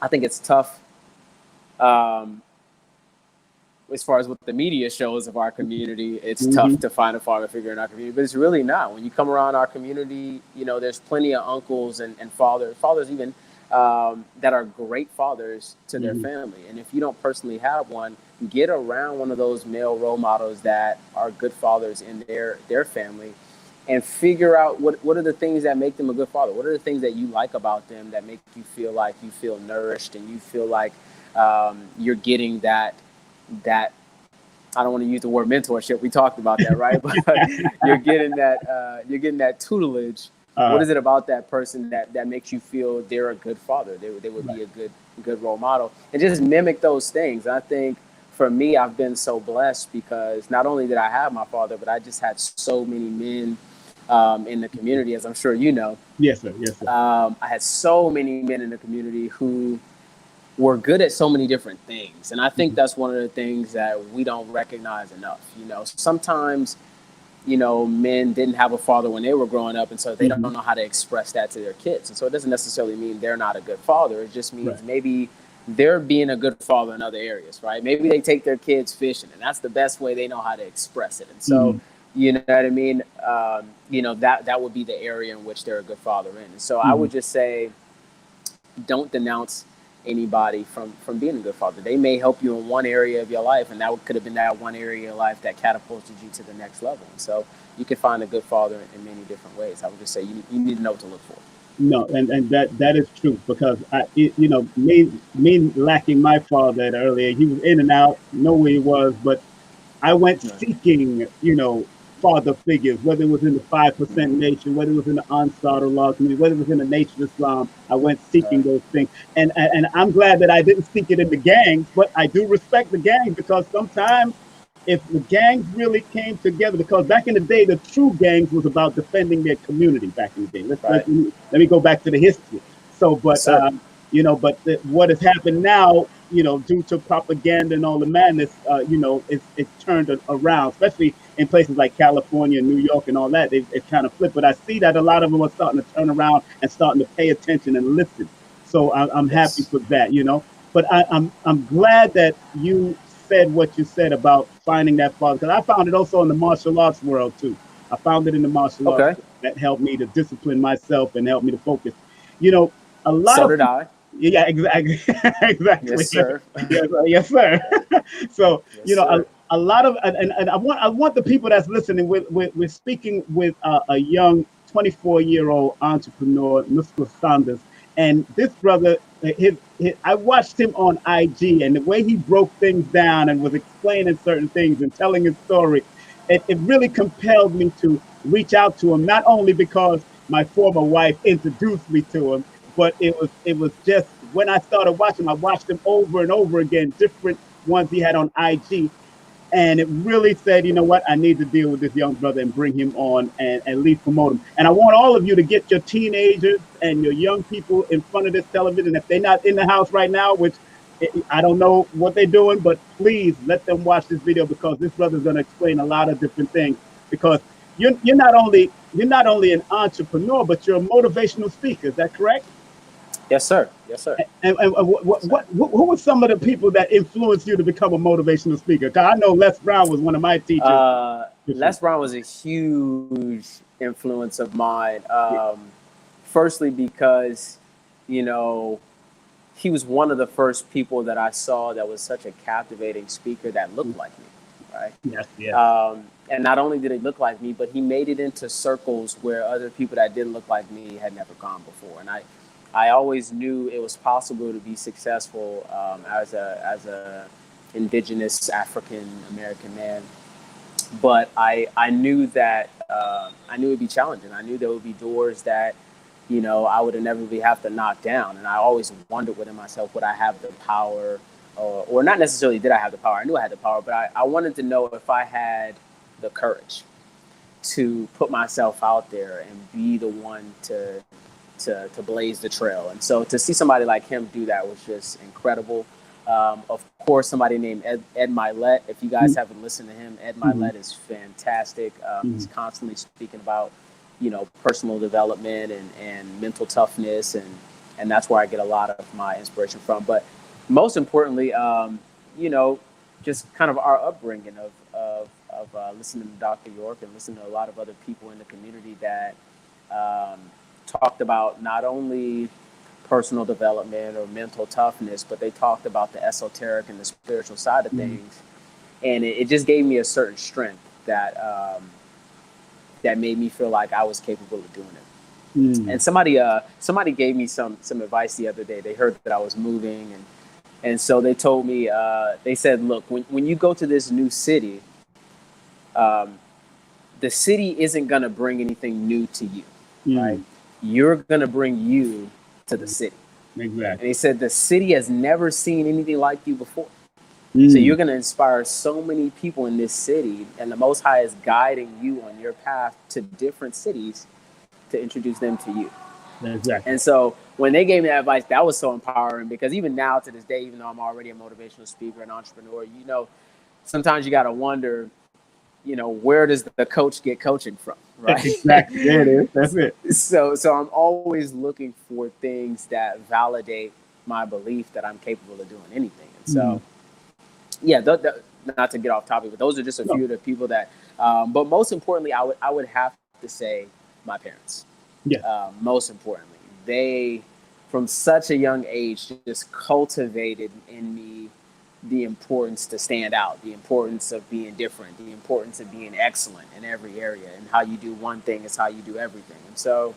I think it's tough as far as what the media shows of our community. It's tough to find a father figure in our community, but it's really not. When you come around our community, there's plenty of uncles and fathers even that are great fathers to their family. And if you don't personally have one, get around one of those male role models that are good fathers in their family, and figure out what are the things that make them a good father. What are the things that you like about them that make you feel like you feel nourished and you feel like you're getting that I don't want to use the word mentorship. We talked about that, right? But you're getting that tutelage. What is it about that person that makes you feel they're a good father? They would be a good role model, and just mimic those things. And I think for me, I've been so blessed because not only did I have my father, but I just had so many men in the community, as I'm sure you know. Yes, sir. Yes, sir. I had so many men in the community who were good at so many different things. And I think that's one of the things that we don't recognize enough. Sometimes, men didn't have a father when they were growing up, and so they don't know how to express that to their kids. And so it doesn't necessarily mean they're not a good father. It just means maybe they're being a good father in other areas, right? Maybe they take their kids fishing, and that's the best way they know how to express it. And so, you know what I mean? That would be the area in which they're a good father in. And so I would just say, don't denounce anybody from being a good father. They may help you in one area of your life, and that could have been that one area of your life that catapulted you to the next level. And so you can find a good father in many different ways. I would just say you need to know what to look for. No, and that is true, because me lacking my father earlier, he was in and out, know where he was, but I went seeking, father figures, whether it was in the 5% Nation, whether it was in the Ansar Allah community, whether it was in the Nation of Islam. I went seeking those things. And I'm glad that I didn't seek it in the gangs, but I do respect the gangs, because sometimes if the gangs really came together, because back in the day, the true gangs was about defending their community back in the day. Let me go back to the history. So, Yes, but sir. what has happened now, due to propaganda and all the madness, it's turned around, especially in places like California and New York and all that. It's kind of flipped. But I see that a lot of them are starting to turn around and starting to pay attention and listen. So I'm happy Yes. for that. But I'm glad that you said what you said about finding that father, because I found it also in the martial arts world too. I found it in the martial arts Okay. that helped me to discipline myself and help me to focus. You know, a lot So of did I. yeah, exactly, Yes, exactly. sir. Yes, sir. So Yes, sir. a lot of, and I want the people that's listening. We're speaking with a young 24-year-old entrepreneur, Nusku Sanders, and this brother, I watched him on IG, and the way he broke things down and was explaining certain things and telling his story, it really compelled me to reach out to him. Not only because my former wife introduced me to him, but it was just when I started watching, I watched him over and over again, different ones he had on IG, and it really said, you know what, I need to deal with this young brother and bring him on and at least promote him. And I want all of you to get your teenagers and your young people in front of this television. If they're not in the house right now, which I don't know what they're doing, but please let them watch this video, because this brother's going to explain a lot of different things. Because you're not only an entrepreneur, but you're a motivational speaker. Is that correct? Yes, sir. Yes, sir. And Yes, sir. who were some of the people that influenced you to become a motivational speaker? Because I know Les Brown was one of my teachers. Les Brown was a huge influence of mine. Firstly, because, you know, he was one of the first people that I saw that was such a captivating speaker that looked like me, right? Yes, yes. And not only did he look like me, but he made it into circles where other people that didn't look like me had never gone before. And I always knew it was possible to be successful as a indigenous African American man. But I knew that I knew it'd be challenging. I knew there would be doors that, I would inevitably have to knock down. And I always wondered within myself, would I have the power, or not necessarily did I have the power. I knew I had the power, but I wanted to know if I had the courage to put myself out there and be the one to blaze the trail. And so to see somebody like him do that was just incredible. Of course, somebody named Ed Milet. If you guys haven't listened to him, Ed Milet is fantastic. He's constantly speaking about, personal development and mental toughness. And that's where I get a lot of my inspiration from. But most importantly, just kind of our upbringing of listening to Dr. York and listening to a lot of other people in the community that talked about not only personal development or mental toughness, but they talked about the esoteric and the spiritual side of things. And it just gave me a certain strength that made me feel like I was capable of doing it. And somebody gave me some advice the other day. They heard that I was moving, and so they told me, they said, look, when you go to this new city, the city isn't going to bring anything new to you, right? You're going to bring you to the city. Exactly. And he said the city has never seen anything like you before. So you're going to inspire so many people in this city, and the Most High is guiding you on your path to different cities to introduce them to you. Exactly. And so when they gave me that advice, that was so empowering, because even now to this day, even though I'm already a motivational speaker and entrepreneur, sometimes you got to wonder, where does the coach get coaching from, right? Exactly. There it is. That's it. So I'm always looking for things that validate my belief that I'm capable of doing anything. And so, yeah, not to get off topic, but those are just a few of the people that. But most importantly, I would have to say my parents. Yeah. Most importantly, they, from such a young age, just cultivated in me the importance to stand out, the importance of being different, the importance of being excellent in every area. And how you do one thing is how you do everything. And so,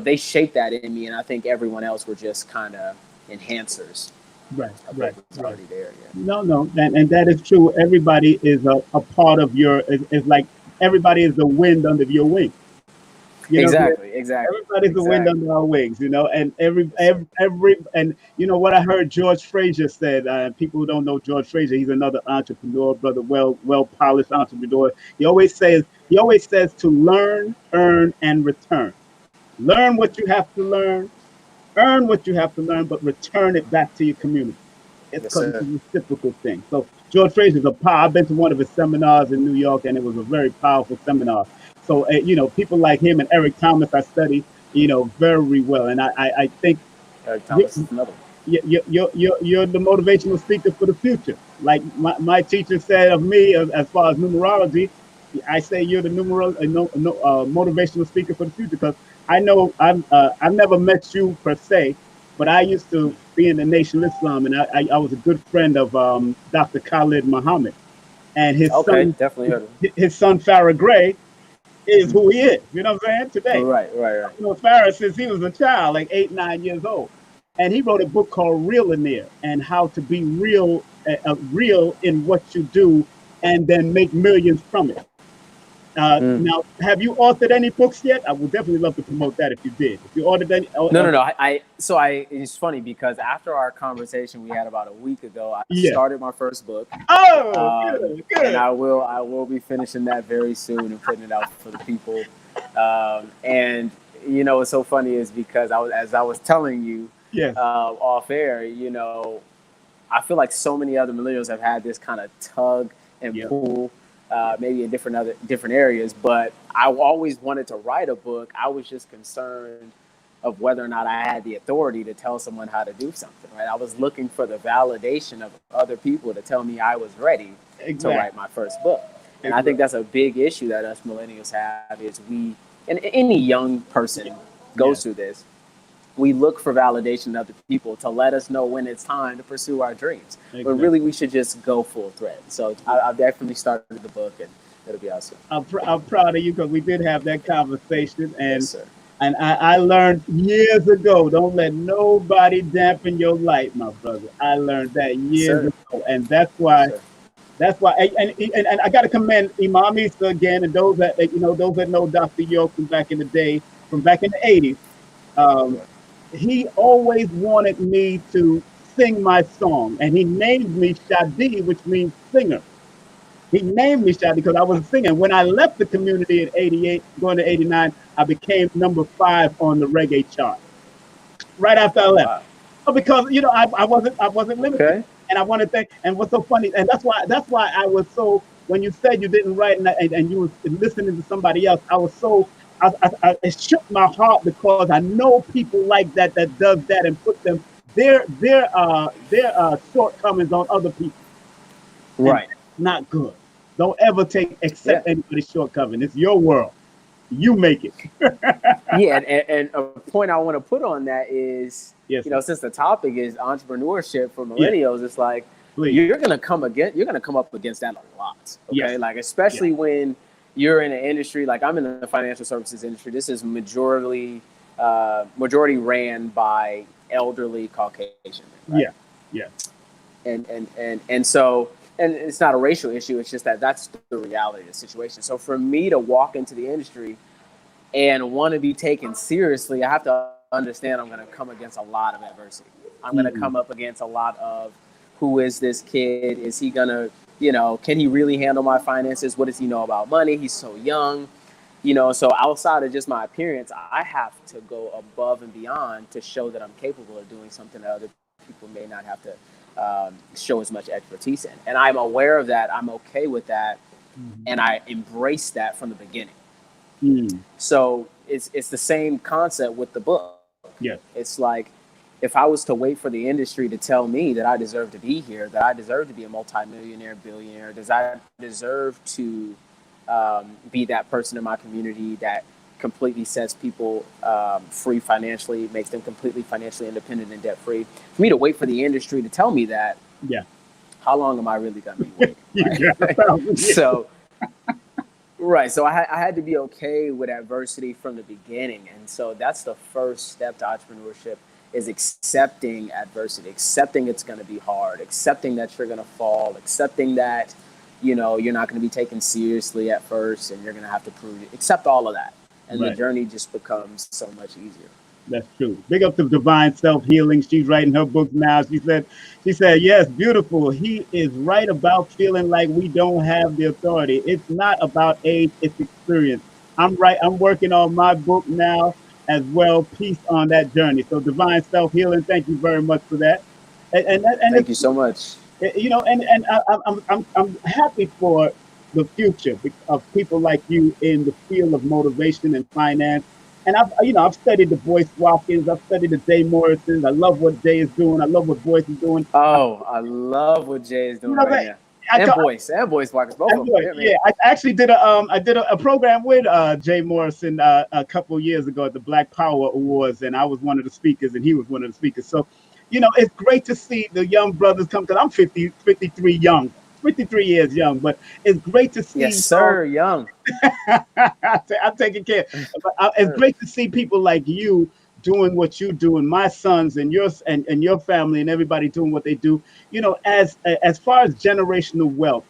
they shaped that in me, and I think everyone else were just kind of enhancers Right, I feel right, like it's right. already there. Yeah. No, and that is true. Everybody is a part of your, is like everybody is the wind under your wings. You know what I'm saying? Exactly. Exactly. Everybody's the wind Exactly. under our wings, you know, and Yes, sir. and you know what I heard George Frazier said. People who don't know George Frazier, he's another entrepreneur, brother, well polished entrepreneur. He always says to learn, earn, and return. Learn what you have to learn, earn what you have to learn, but return it back to your community. It's Yes, because it's sir. a reciprocal thing. So George Frazier's a power. I've been to one of his seminars in New York, and it was a very powerful seminar. So you know, people like him and Eric Thomas, I study, you know, very well, and I think Eric you, Thomas is another one. you're the motivational speaker for the future. Like my teacher said of me, as far as numerology, I say you're the motivational speaker for the future because I know I've never met you per se, but I used to be in the Nation of Islam, and I was a good friend of Dr. Khalid Muhammad, and Okay, definitely heard of him. his son Farrah Gray is who he is. You know what I'm saying today? Right, right, right. You know, Farrah since he was a child, like 8, 9 years old, and he wrote a book called Real in There and how to be real in what you do, and then make millions from it. Mm. Now, have you authored any books yet? I would definitely love to promote that if you did. If you ordered any, No, no, no. It's funny because after our conversation we had about a week ago, I yeah. started my first book, Oh, good, and good. I will be finishing that very soon and putting it out for the people. And you know, what's so funny is because as I was telling you Yes. off air, you know, I feel like so many other millennials have had this kind of tug and Yep. pull, maybe in different areas. But I always wanted to write a book. I was just concerned of whether or not I had the authority to tell someone how to do something. Right? I was looking for the validation of other people to tell me I was ready to write Exactly. my first book. And I think Exactly. that's a big issue that us millennials have is and any young person Yes. goes through this, we look for validation in other people to let us know when it's time to pursue our dreams. But Exactly. really, we should just go full thread. So I've definitely started the book, and it'll be awesome. I'm proud of you because we did have that conversation, Yes, and sir. I learned years ago, don't let nobody dampen your light, my brother. I learned that Yes, years sir. ago, and Yes, sir. that's why, and I got to commend Imam Isa again, and those those that know Dr. York from back in the day, from back in the '80s. Um, he always wanted me to sing my song, and he named me Shadi, which means singer. He named me Shadi because I was a singer. When I left the community in '88, going to '89, I became number 5 on the reggae chart right after I Oh left. wow. Because you know I wasn't limited, Okay. and I want to thank. And what's so funny, and that's why I was so, when you said you didn't write, and you was listening to somebody else, I was so, it shook my heart because I know people like that does that and put them their shortcomings on other people, and Right. that's not good. Don't ever accept Yeah. anybody's shortcoming. It's your world. You make it. Yeah. And a point I want to put on that is, Yes, you sir. know, since the topic is entrepreneurship for Yes, millennials, it's like please. you're gonna come up against that a lot. Yes. Okay. Like Yes. especially when you're in an industry like I'm in the financial services industry. This is majority ran by elderly Caucasian men, right? Yeah. Yeah. And so, and it's not a racial issue. It's just that that's the reality of the situation. So for me to walk into the industry and want to be taken seriously, I have to understand I'm going to come against a lot of adversity. I'm going to Mm-hmm. come up against a lot of, who is this kid? Is he going to, you know, can he really handle my finances? What does he know about money? He's so young. You know, so outside of just my appearance, I have to go above and beyond to show that I'm capable of doing something that other people may not have to show as much expertise in. And I'm aware of that. I'm okay with that. Mm-hmm. And I embrace that from the beginning. Mm. So it's the same concept with the book. Yes. It's like if I was to wait for the industry to tell me that I deserve to be here, that I deserve to be a multimillionaire, billionaire, does I deserve to be that person in my community that completely sets people free financially, makes them completely financially independent and debt free. For me to wait for the industry to tell me that, Yeah. how long am I really going to be waiting? You got Right? 1,000 years. So, right. So I had to be okay with adversity from the beginning. And so that's the first step to entrepreneurship is accepting adversity, accepting it's going to be hard, accepting that you're going to fall, accepting that, you know, you're not going to be taken seriously at first and you're going to have to prove it. Accept all of that. And the Right. journey just becomes so much easier. That's true. Big up to Divine Self Healing. She's writing her book now. She said, yes, beautiful. He is right about feeling like we don't have the authority. It's not about age, it's experience. I'm right. I'm working on my book now as well. Peace on that journey. So Divine Self Healing, thank you very much for that. And Thank it's, you so much. you know, I'm happy for the future of people like you in the field of motivation and finance. And I've studied the Boyce Watkins, I've studied the Jay Morrisons. I love what Jay is doing. I love what Boyce is doing. Oh, I love what Jay is You doing know, right now. I, And I, Boyce Walkers, both of them. Yeah, man. yeah, I actually did a program with Jay Morrison a couple years ago at the Black Power Awards, and I was one of the speakers, and he was one of the speakers. So, you know, it's great to see the young brothers come. Because I'm 53 young, 53 years young, but it's great to Yes, see. sir, young. I'm taking care. But it's Sure. great to see people like you doing what you do, and my sons and your family and everybody doing what they do. You know, as far as generational wealth,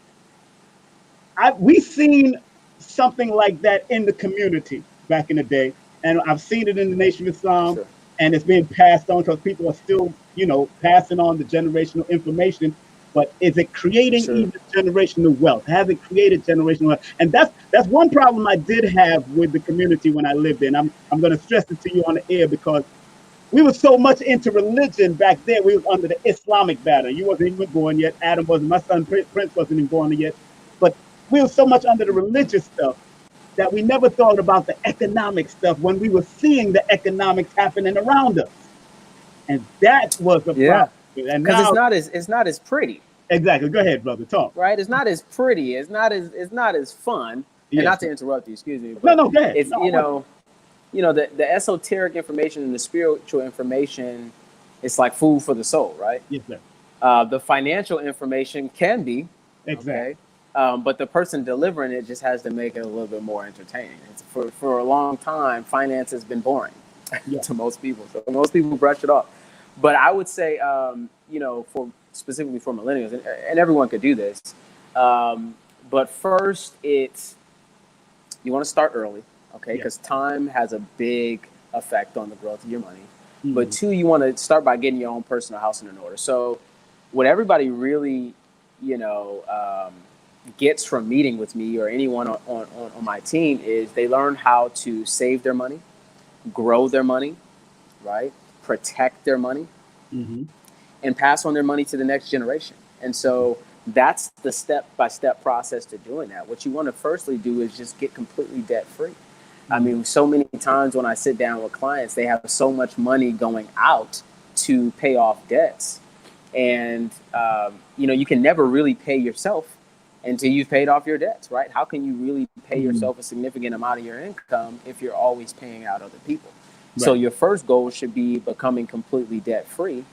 we seen something like that in the community back in the day, and I've seen it in the Nation of For Islam, sure. and it's being passed on because people are still, you know, passing on the generational information. But is it For creating sure. even generational wealth? Has it created generational wealth? And that's one problem I did have with the community when I lived in. I'm going to stress it to you on the air because we were so much into religion back then. We was under the Islamic banner. You wasn't even born yet. Adam wasn't. My son Prince wasn't even born yet. But we were so much under the religious stuff that we never thought about the economic stuff when we were seeing the economics happening around us, and that was a Yeah. problem. And Because now, it's not as pretty, exactly. Go ahead, brother. Talk. right? It's not as pretty. It's not as fun. And Yes. not to interrupt you, excuse me, No, but no. Go ahead. it's No, I want the esoteric information and the spiritual information, it's like food for the soul, right? yes, sir. The financial information can be Exactly. okay, but the person delivering it just has to make it a little bit more entertaining. It's for a long time, finance has been boring Yeah. to most people, so most people brush it off. But I would say, for specifically for millennials, and everyone could do this. But first, it's you want to start early, okay? Yeah. Because time has a big effect on the growth of your money. But Mhm. two, you want to start by getting your own personal house in order. So, what everybody really, you know, gets from meeting with me or anyone on my team is they learn how to save their money, grow their money, right? Protect their money, Mhm. and pass on their money to the next generation. And so that's the step-by-step process to doing that. What you want to firstly do is just get completely debt-free. I mean, so many times when I sit down with clients, they have so much money going out to pay off debts. And, you can never really pay yourself until you've paid off your debts, right? How can you really pay yourself a significant amount of your income if you're always paying out other people? So Right. your first goal should be becoming completely debt-free.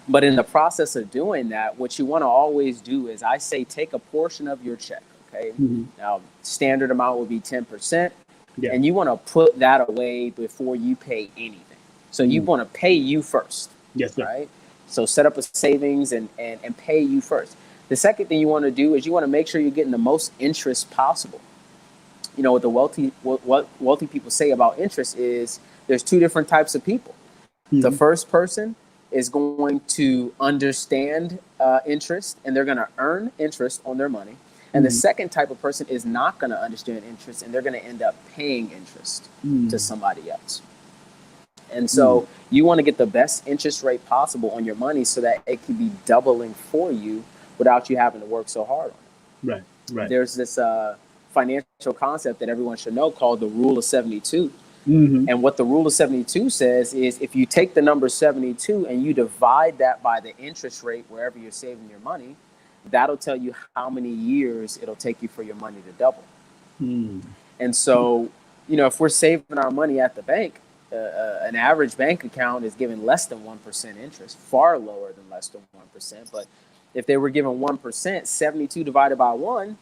But in the process of doing that, what you want to always do is I say take a portion of your check, okay? Mhm. Now, standard amount would be 10%, Yeah. and you want to put that away before you pay anything. So you Mhm. want to pay you first, Yes, sir. right? So set up a savings and pay you first. The second thing you want to do is you want to make sure you're getting the most interest possible. You know, what what wealthy people say about interest is there's two different types of people. The Mhm. first person is going to understand interest and they're going to earn interest on their money. And the Mhm. second type of person is not going to understand interest and they're going to end up paying interest to Mhm. somebody else. And Mhm. so you want to get the best interest rate possible on your money so that it can be doubling for you without you having to work so hard on it. Right. Right. There's this financial concept that everyone should know called the rule of 72. Mhm. And what the rule of 72 says is if you take the number 72 and you divide that by the interest rate wherever you're saving your money, that'll tell you how many years it'll take you for your money to double. Mhm. And so, if we're saving our money at the bank, an average bank account is giving less than 1% interest, far lower than less than 1%. But if they were given 1%, 72 divided by 1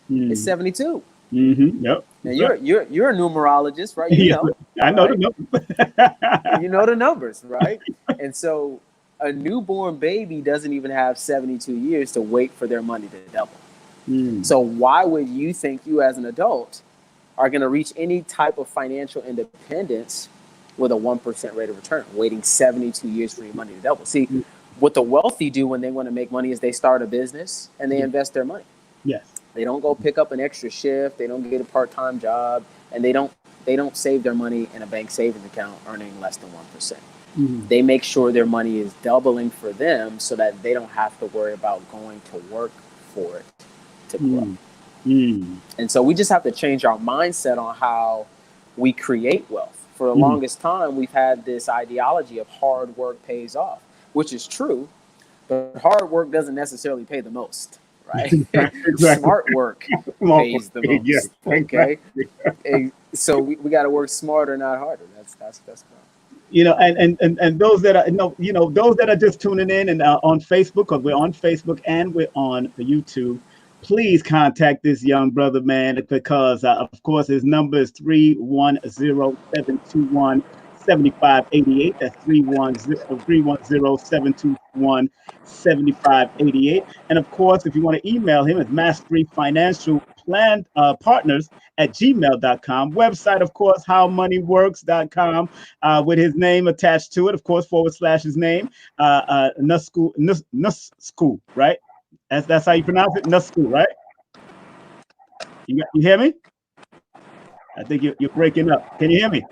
is Mhm. 72. Mhm. Yep. Now That's right. you're a numerologist, right? You Yes. know. I know the right? number. You know the numbers, right? And so a newborn baby doesn't even have 72 years to wait for their money to double. Mm, So why would you think you as an adult are going to reach any type of financial independence with a 1% rate of return, waiting 72 years for your money to double? See, mm, what the wealthy do when they want to make money is they start a business and they yeah, invest their money. yes. They don't go pick up an extra shift. They don't get a part-time job, and they don't save their money in a bank savings account earning less than 1%. Mm, They make sure their money is doubling for them so that they don't have to worry about going to work for it to grow. mm, mm, And so we just have to change our mindset on how we create wealth. For the mm. longest time, we've had this ideology of hard work pays off, which is true, but hard work doesn't necessarily pay the most, right? Exactly. Smart work Multiple. pays the Yes, most, okay? exactly. So we got to work smarter, not harder. That's You know, and those that are no, you know, those that are just tuning in and on Facebook, because we're on Facebook and we're on YouTube. Please contact this young brother, man, because of course his number is 310-721-7588. That's 310-721-7588. And of course, if you want to email him, it's mastery financial plan partners at gmail.com. Website, of course, howmoneyworks.com, with his name attached to it, of course, / his name, Nusku, right? That's how you pronounce it, Nusku, right? You hear me? I think you're breaking up. Can you hear me?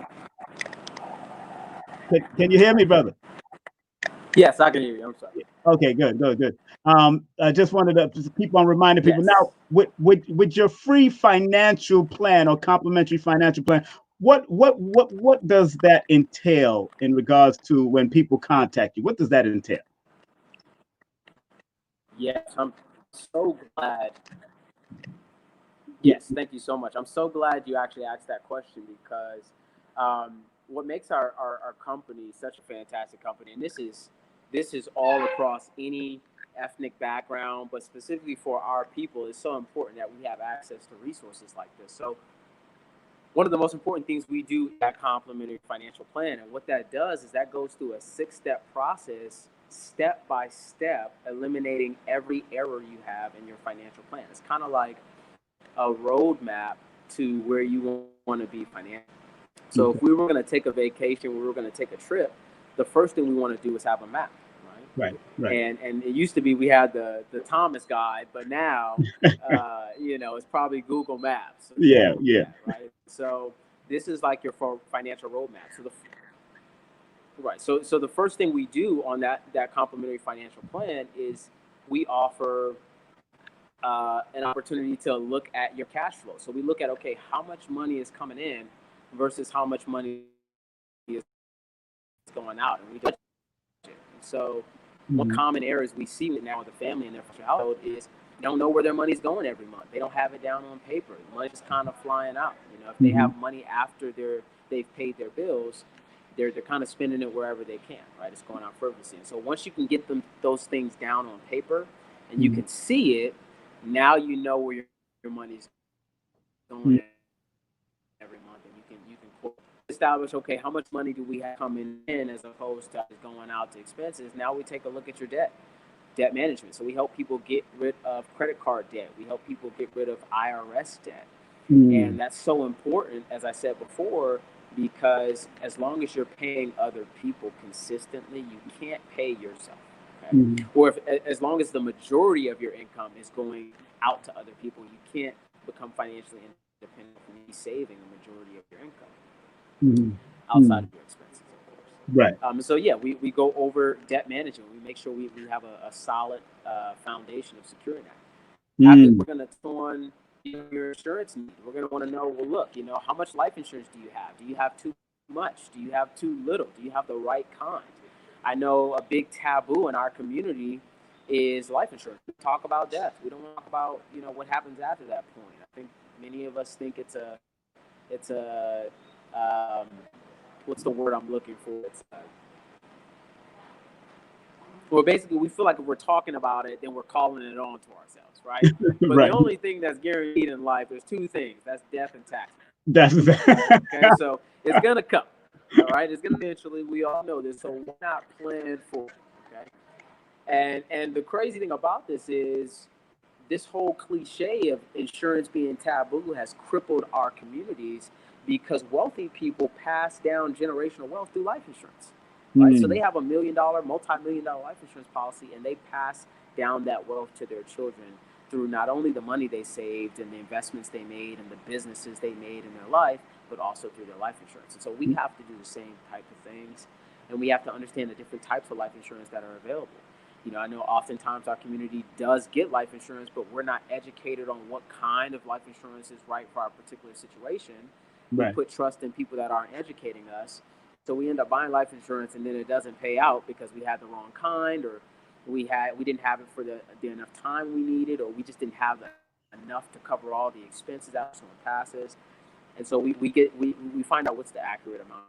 Can you hear me, brother? Yes, I can hear you. I'm sorry. Okay, good. I just wanted to just keep on reminding people Yes. now with your free financial plan or complimentary financial plan. What does that entail in regards to when people contact you? What does that entail? Yes, I'm so glad. Yeah. Yes, thank you so much. I'm so glad you actually asked that question because what makes our company such a fantastic company, and this is all across any ethnic background, but specifically for our people, it's so important that we have access to resources like this. So one of the most important things we do is that complimentary financial plan. And what that does is that goes through a 6-step process, step by step, eliminating every error you have in your financial plan. It's kind of like a roadmap to where you want to be financially. So if we were going to take a vacation, we were going to take a trip, the first thing we want to do is have a map, right? Right. And it used to be we had the Thomas guide, but now it's probably Google Maps, or something like Yeah. that, right? So this is like your financial roadmap. So the first thing we do on that complimentary financial plan is we offer an opportunity to look at your cash flow. So we look at, okay, how much money is coming in versus how much money is going out, and we budget it. So one Mhm. common errors we see now with the family and their household is they don't know where their money's going every month. They don't have it down on paper. The money's just kind of flying out. If they Mhm. have money after they've paid their bills, they're kind of spending it wherever they can, right? It's going out frivolously. And so once you can get those things down on paper and you Mhm. can see it, now you know where your money's Mhm. going every month, and you can establish, okay, how much money do we have coming in as opposed to going out to expenses. Now we take a look at your debt management. So we help people get rid of credit card debt. We help people get rid of IRS debt. Mhm. And that's so important, as I said before, because as long as you're paying other people consistently, you can't pay yourself. Okay? Mhm. Or as long as the majority of your income is going out to other people, you can't become financially independent from saving the majority of your income Mhm. outside Mhm. of your expenses, of course. Right. So yeah, we go over debt management. We make sure we have a solid foundation of securing that. After Mm. we're going to turn your insurance need. We're going to want to know, well, look, how much life insurance do you have? Do you have too much? Do you have too little? Do you have the right kind? I know a big taboo in our community is life insurance. We talk about death. We don't talk about, what happens after that point. I think many of us think it's a um, what's the word I'm looking for? Well, basically, we feel like if we're talking about it, then we're calling it on to ourselves, right? But the Right. only thing that's guaranteed in life is two things: that's death and taxes. That's Okay, so It's gonna come. All right, it's gonna eventually. We all know this, so why not plan for it? Okay. And the crazy thing about this is this whole cliche of insurance being taboo has crippled our communities because wealthy people pass down generational wealth through life insurance. Right? So they have $1 million, multi-million dollar life insurance policy, and they pass down that wealth to their children through not only the money they saved and the investments they made and the businesses they made in their life, but also through their life insurance. And so we have to do the same type of things, and we have to understand the different types of life insurance that are available. You know, I know oftentimes our community does get life insurance, but we're not educated on what kind of life insurance is right for our particular situation. We put trust in people that aren't educating us. So we end up buying life insurance and then it doesn't pay out because we had the wrong kind, or we didn't have it for the enough time we needed, or we just didn't have enough to cover all the expenses after someone passes. And so we find out what's the accurate amount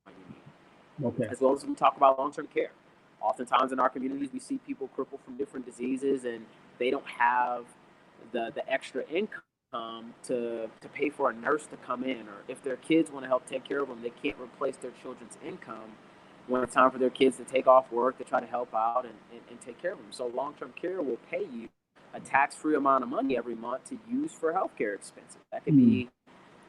you need. Okay. As well as we talk about long-term care. Oftentimes in our communities, we see people crippled from different diseases and they don't have the extra income to pay for a nurse to come in, or if their kids want to help take care of them, they can't replace their children's income when it's time for their kids to take off work to try to help out and take care of them. So long-term care will pay you a tax-free amount of money every month to use for healthcare expenses. That could be,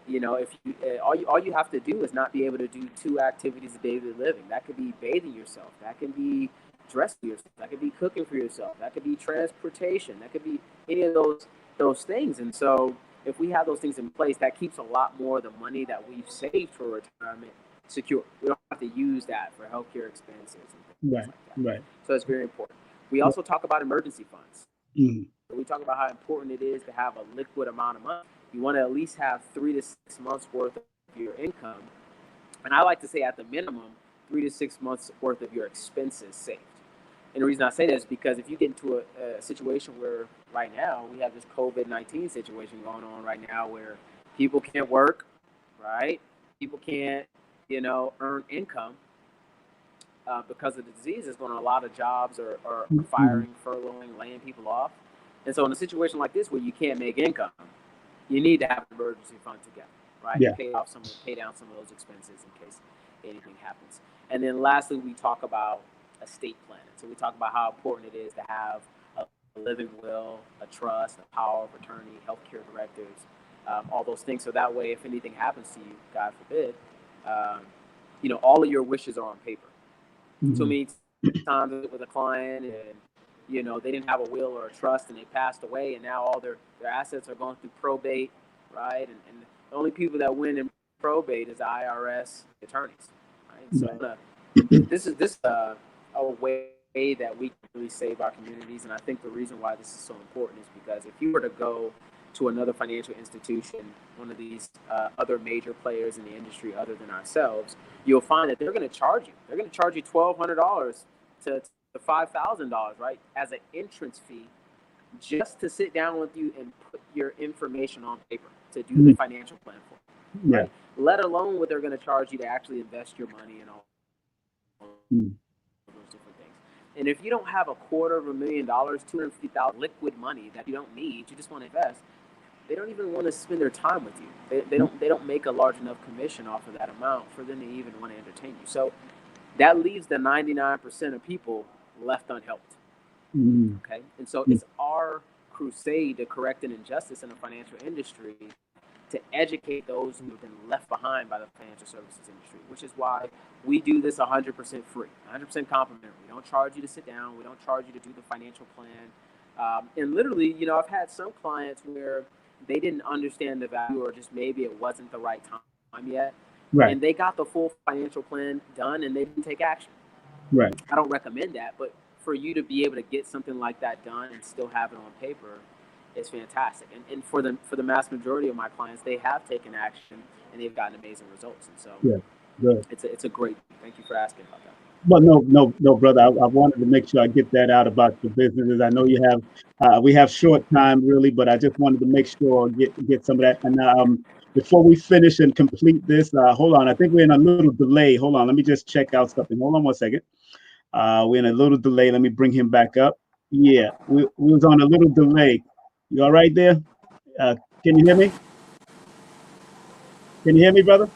you know, if you all you have to do is not be able to do 2 activities of daily living. That could be bathing yourself. That can be dressing yourself. That could be cooking for yourself. That could be transportation. That could be any of those things. And so if we have those things in place, that keeps a lot more of the money that we've saved for retirement secure. We don't have to use that for healthcare expenses and things like that. Right. So it's very important. We also talk about emergency funds. We talk about how important it is to have a liquid amount of money. You want to at least have 3 to 6 months worth of your income. And I like to say at the minimum, 3 to 6 months worth of your expenses saved. And the reason I say that is because if you get into a situation where right now we have this COVID-19 situation going on right now where people can't work, right? People can't, earn income because of the disease that's going on. A lot of jobs are firing, furloughing, laying people off. And so in a situation like this where you can't make income, you need to have an emergency fund together, right? Yeah. Pay down some of those expenses in case anything happens. And then lastly, we talk about estate planning. So we talk about how important it is to have a living will, a trust, a power of attorney, healthcare directives, all those things. So that way, if anything happens to you, God forbid, all of your wishes are on paper. So many times with a client and, they didn't have a will or a trust and they passed away and now all their assets are going through probate, right? And the only people that win in probate is the IRS attorneys, right? So this is a way that we can really save our communities. And I think the reason why this is so important is because if you were to go to another financial institution, one of these other major players in the industry other than ourselves, you'll find that they're going to charge you. They're going to charge you $1,200 to $5,000, right, as an entrance fee just to sit down with you and put your information on paper to do the financial plan for you. Right? Yeah. Let alone what they're going to charge you to actually invest your money and all those different things. And if you don't have $250,000, $250,000 liquid money that you don't need, you just want to invest, they don't even want to spend their time with you. They don't make a large enough commission off of that amount for them to even want to entertain you. So that leaves the 99% of people left unhelped. Okay, and so it's our crusade to correct an injustice in the financial industry, to educate those who have been left behind by the financial services industry, which is why we do this 100% free, 100% complimentary. We don't charge you to sit down. We don't charge you to do the financial plan. And literally, I've had some clients where they didn't understand the value, or just maybe it wasn't the right time yet. Right. And they got the full financial plan done and they didn't take action. Right. I don't recommend that, but for you to be able to get something like that done and still have it on paper is fantastic. And for the mass majority of my clients, they have taken action and they've gotten amazing results. And so it's a great, thank you for asking about that. Well, no, brother. I wanted to make sure I get that out about your businesses. I know you have, we have short time really, but I just wanted to make sure get some of that. And before we finish and complete this, hold on. I think we're in a little delay. Hold on. Let me just check out something. Hold on one second. We're in a little delay. Let me bring him back up. Yeah, we was on a little delay. You all right there? Can you hear me? Can you hear me, brother?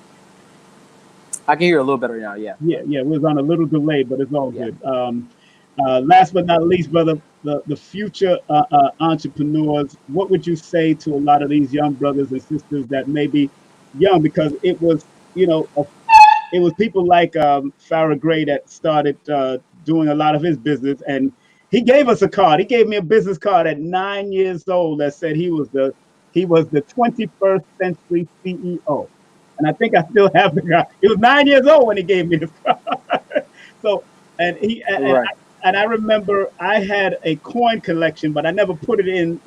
I can hear a little better now. Yeah. Yeah, we was on a little delay, but it's all Yeah. good. Last but not least, brother, the future entrepreneurs, what would you say to a lot of these young brothers and sisters that may be young? Because it was, it was people like Farrah Gray that started doing a lot of his business, and he gave us a card. He gave me a business card at 9 years old that said he was the 21st century CEO, and I think I still have the card. He was 9 years old when he gave me this card. So, and he Right. and I remember I had a coin collection, but I never put it in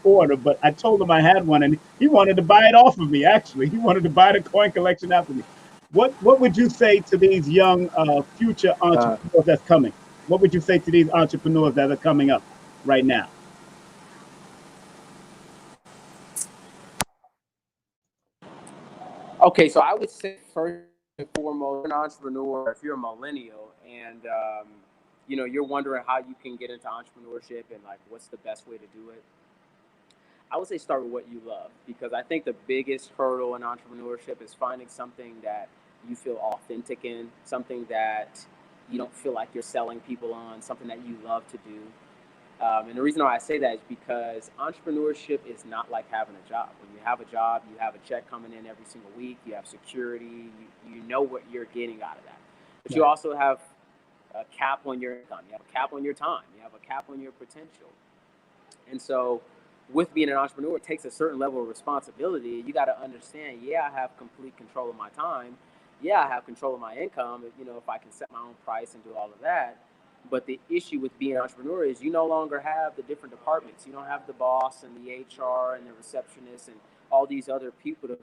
order. But I told him I had one, and he wanted to buy it off of me. Actually, he wanted to buy the coin collection after me. What would you say to these young future Uh, entrepreneurs that's coming? What would you say to these entrepreneurs that are coming up right now? okay, so I would say first and foremost, an entrepreneur. If you're a millennial and you're wondering how you can get into entrepreneurship and like what's the best way to do it, I would say start with what you love, because I think the biggest hurdle in entrepreneurship is finding something that you feel authentic in, something that you don't feel like you're selling people on, something that you love to do. And the reason why I say that is because entrepreneurship is not like having a job. When you have a job, you have a check coming in every single week, you have security, you know what you're getting out of that. But you Right. also have a cap on your income, you have a cap on your time, you have a cap on your potential. And so, with being an entrepreneur, it takes a certain level of responsibility. You got to understand, yeah, I have complete control of my time. Yeah, I have control of my income, if I can set my own price and do all of that. But the issue with being an entrepreneur is you no longer have the different departments. You don't have the boss and the HR and the receptionist and all these other people to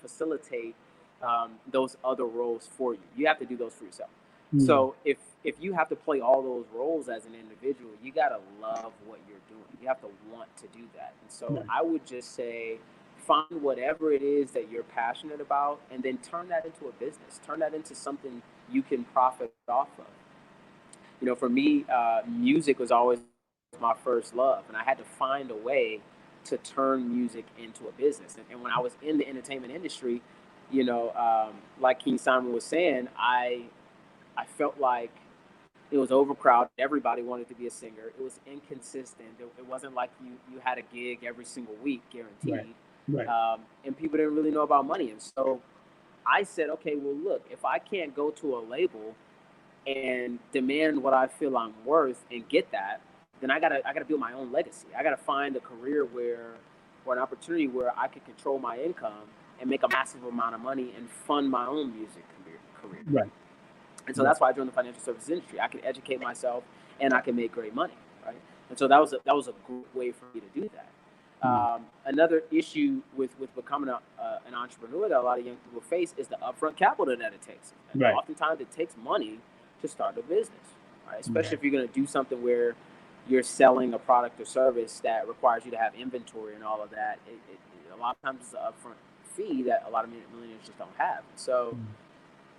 facilitate those other roles for you. You have to do those for yourself. Mm, So if you have to play all those roles as an individual, you gotta love what you're doing. You have to want to do that. And so right. I would just say find whatever it is that you're passionate about and then turn that into a business. Turn that into something you can profit off of. For me, music was always my first love, and I had to find a way to turn music into a business. And when I was in the entertainment industry, like King Simon was saying, I felt like it was overcrowded. Everybody wanted to be a singer. It was inconsistent. It wasn't like you had a gig every single week Right. guaranteed, Right. and people didn't really know about money. And so I said, okay, well, look, if I can't go to a label and demand what I feel I'm worth and get that, then I gotta build my own legacy. I gotta find a career or an opportunity where I can control my income and make a massive amount of money and fund my own music career. Right. And so Right. that's why I joined the financial services industry. I could educate myself and I can make great money, right? And so that was a great way for me to do that. Mm, Another issue with becoming an entrepreneur that a lot of young people face is the upfront capital that it takes. And right. oftentimes it takes money to start a business, right? Especially Right. if you're going to do something where you're selling a product or service that requires you to have inventory and all of that. A lot of times it's an upfront fee that a lot of millennials just don't have. So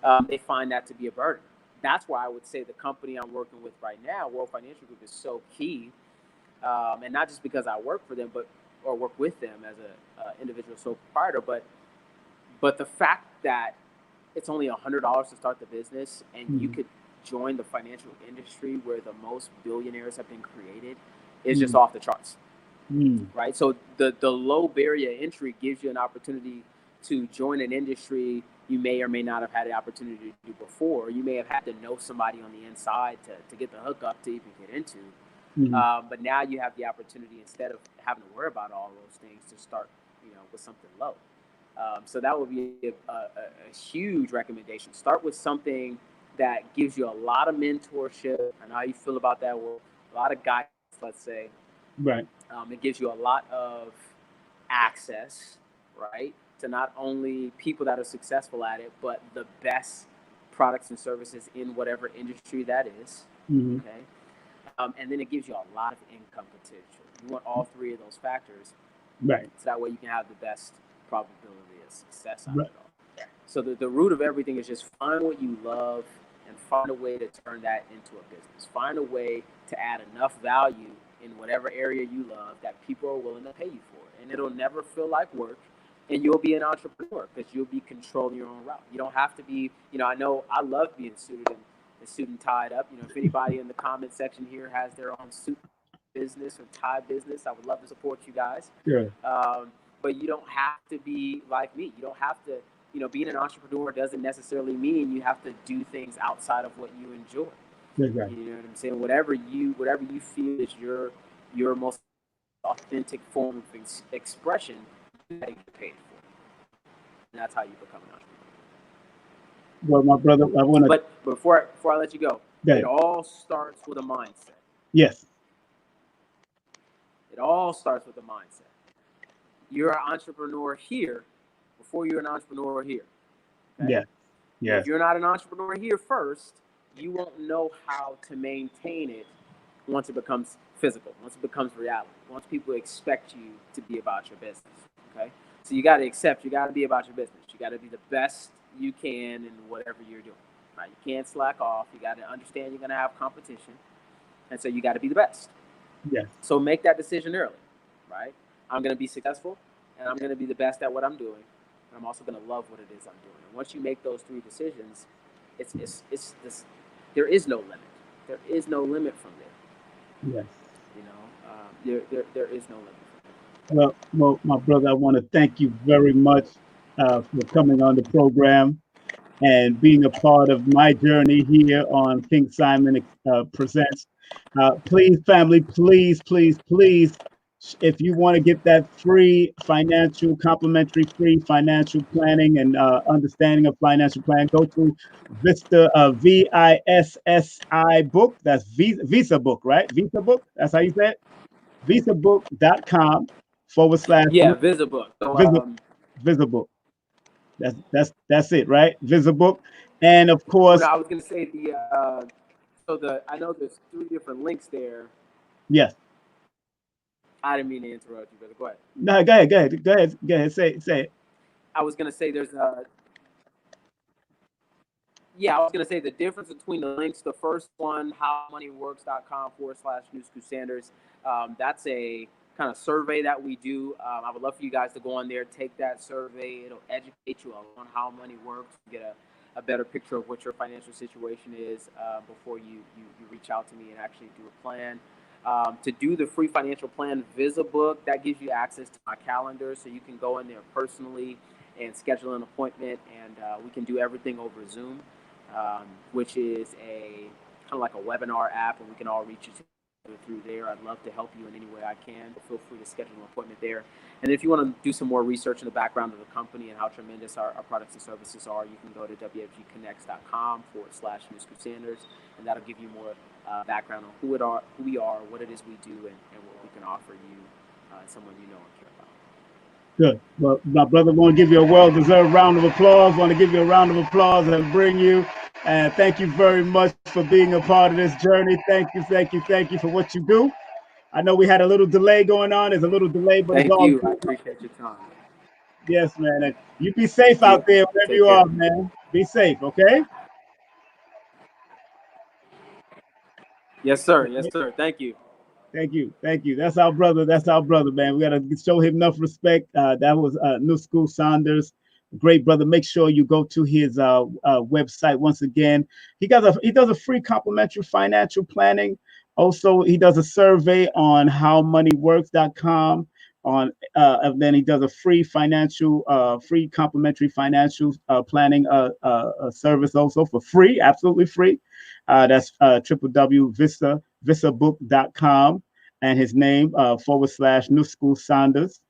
Mm, they find that to be a burden. That's why I would say the company I'm working with right now, World Financial Group, is so key, and not just because I work for them, or work with them as a individual sole proprietor, but the fact that it's only $100 to start the business, and you mm, could join the financial industry where the most billionaires have been created is just mm, off the charts, mm, right? So the low barrier entry gives you an opportunity to join an industry you may or may not have had the opportunity to do before. You may have had to know somebody on the inside to get the hookup to even get into. mm. But now you have the opportunity, instead of having to worry about all those things, to start, with something low. So that would be a huge recommendation. Start with something that gives you a lot of mentorship. I know how you feel about that word. A lot of guidance, let's say. Right. It gives you a lot of access, right, to not only people that are successful at it, but the best products and services in whatever industry that is. Mm, Okay. And then it gives you a lot of income potential. You want all three of those factors, right. so that way you can have the best probability of success out of Right. it all. So the root of everything is just find what you love and find a way to turn that into a business. Find a way to add enough value in whatever area you love that people are willing to pay you for it. And it'll never feel like work. and you'll be an entrepreneur because you'll be controlling your own route. You don't have to be, I know I love being suited and tied up. If anybody in the comment section here has their own suit business or tie business, I would love to support you guys. Sure. But you don't have to be like me. You don't have to, being an entrepreneur doesn't necessarily mean you have to do things outside of what you enjoy. Exactly. You know what I'm saying? Whatever you feel is your most authentic form of expression, you gotta get paid for. And that's how you become an entrepreneur. Well, my brother, I want to. But before I let you go, Yeah. it all starts with a mindset. Yes. It all starts with a mindset. You're an entrepreneur here before you're an entrepreneur here. Okay? Yeah. Yeah. If you're not an entrepreneur here first, you won't know how to maintain it once it becomes physical, once it becomes reality, once people expect you to be about your business. Okay? So you got to be about your business. You got to be the best you can in whatever you're doing. Right? You can't slack off. You got to understand you're going to have competition. And so you got to be the best. Yes. So make that decision early, right? I'm going to be successful, and I'm going to be the best at what I'm doing, and I'm also going to love what it is I'm doing. And once you make those three decisions, it's this. There is no limit. There is no limit from there. Yes. There is no limit. Well, my brother, I want to thank you very much for coming on the program and being a part of my journey here on King Simon Presents. Please, family, please, if you want to get that complimentary free financial planning and understanding of financial planning, go to Vista, VISSI book. That's Visa book, right? Visa book. That's how you say it. Visabook.com / Yeah, Visibook. So, Visibook. That's it, right? Visibook. And of course, no, I was going to say I know there's 3 different links there. Yes. I didn't mean to interrupt you, brother. Go ahead. No, go ahead. Say it. I was going to say I was going to say the difference between the links. The first one, howmoneyworks.com / Nusku Sanders. That's a kind of survey that we do. I would love for you guys to go on there, take that survey. It'll educate you on how money works, get a better picture of what your financial situation is before you reach out to me and actually do a plan. To do the free financial plan Visibook, that gives you access to my calendar, so you can go in there personally and schedule an appointment, and we can do everything over Zoom, which is a kind of like a webinar app, and we can all reach you through there. I'd love to help you in any way I can. Feel free to schedule an appointment there. And if you want to do some more research in the background of the company and how tremendous our products and services are, you can go to wfgconnects.com / Nusku Sanders, and that'll give you more background on who we are, what it is we do, and what we can offer you, someone you know and care about. Good. Well, my brother want to give you a well-deserved round of applause. Want to give you a round of applause and bring you. And thank you very much for being a part of this journey. Thank you for what you do. I know we had a little delay going on. There's a little delay, but it's Thank all you. I good. appreciate your time. Yes, man. And you be safe Thank out you. there wherever Take you care. are, man. Be safe, okay? Yes, sir. Yes, sir. Thank you. Thank you. That's our brother, man. We gotta show him enough respect. That was Nusku Sanders, great brother. Make sure you go to his website once again. He does a free complimentary financial planning. Also, he does a survey on howmoneyworks.com. And then he does a free complimentary financial planning service also for free, absolutely free. That's www.visabook.com, and his name / Nusku Sanders.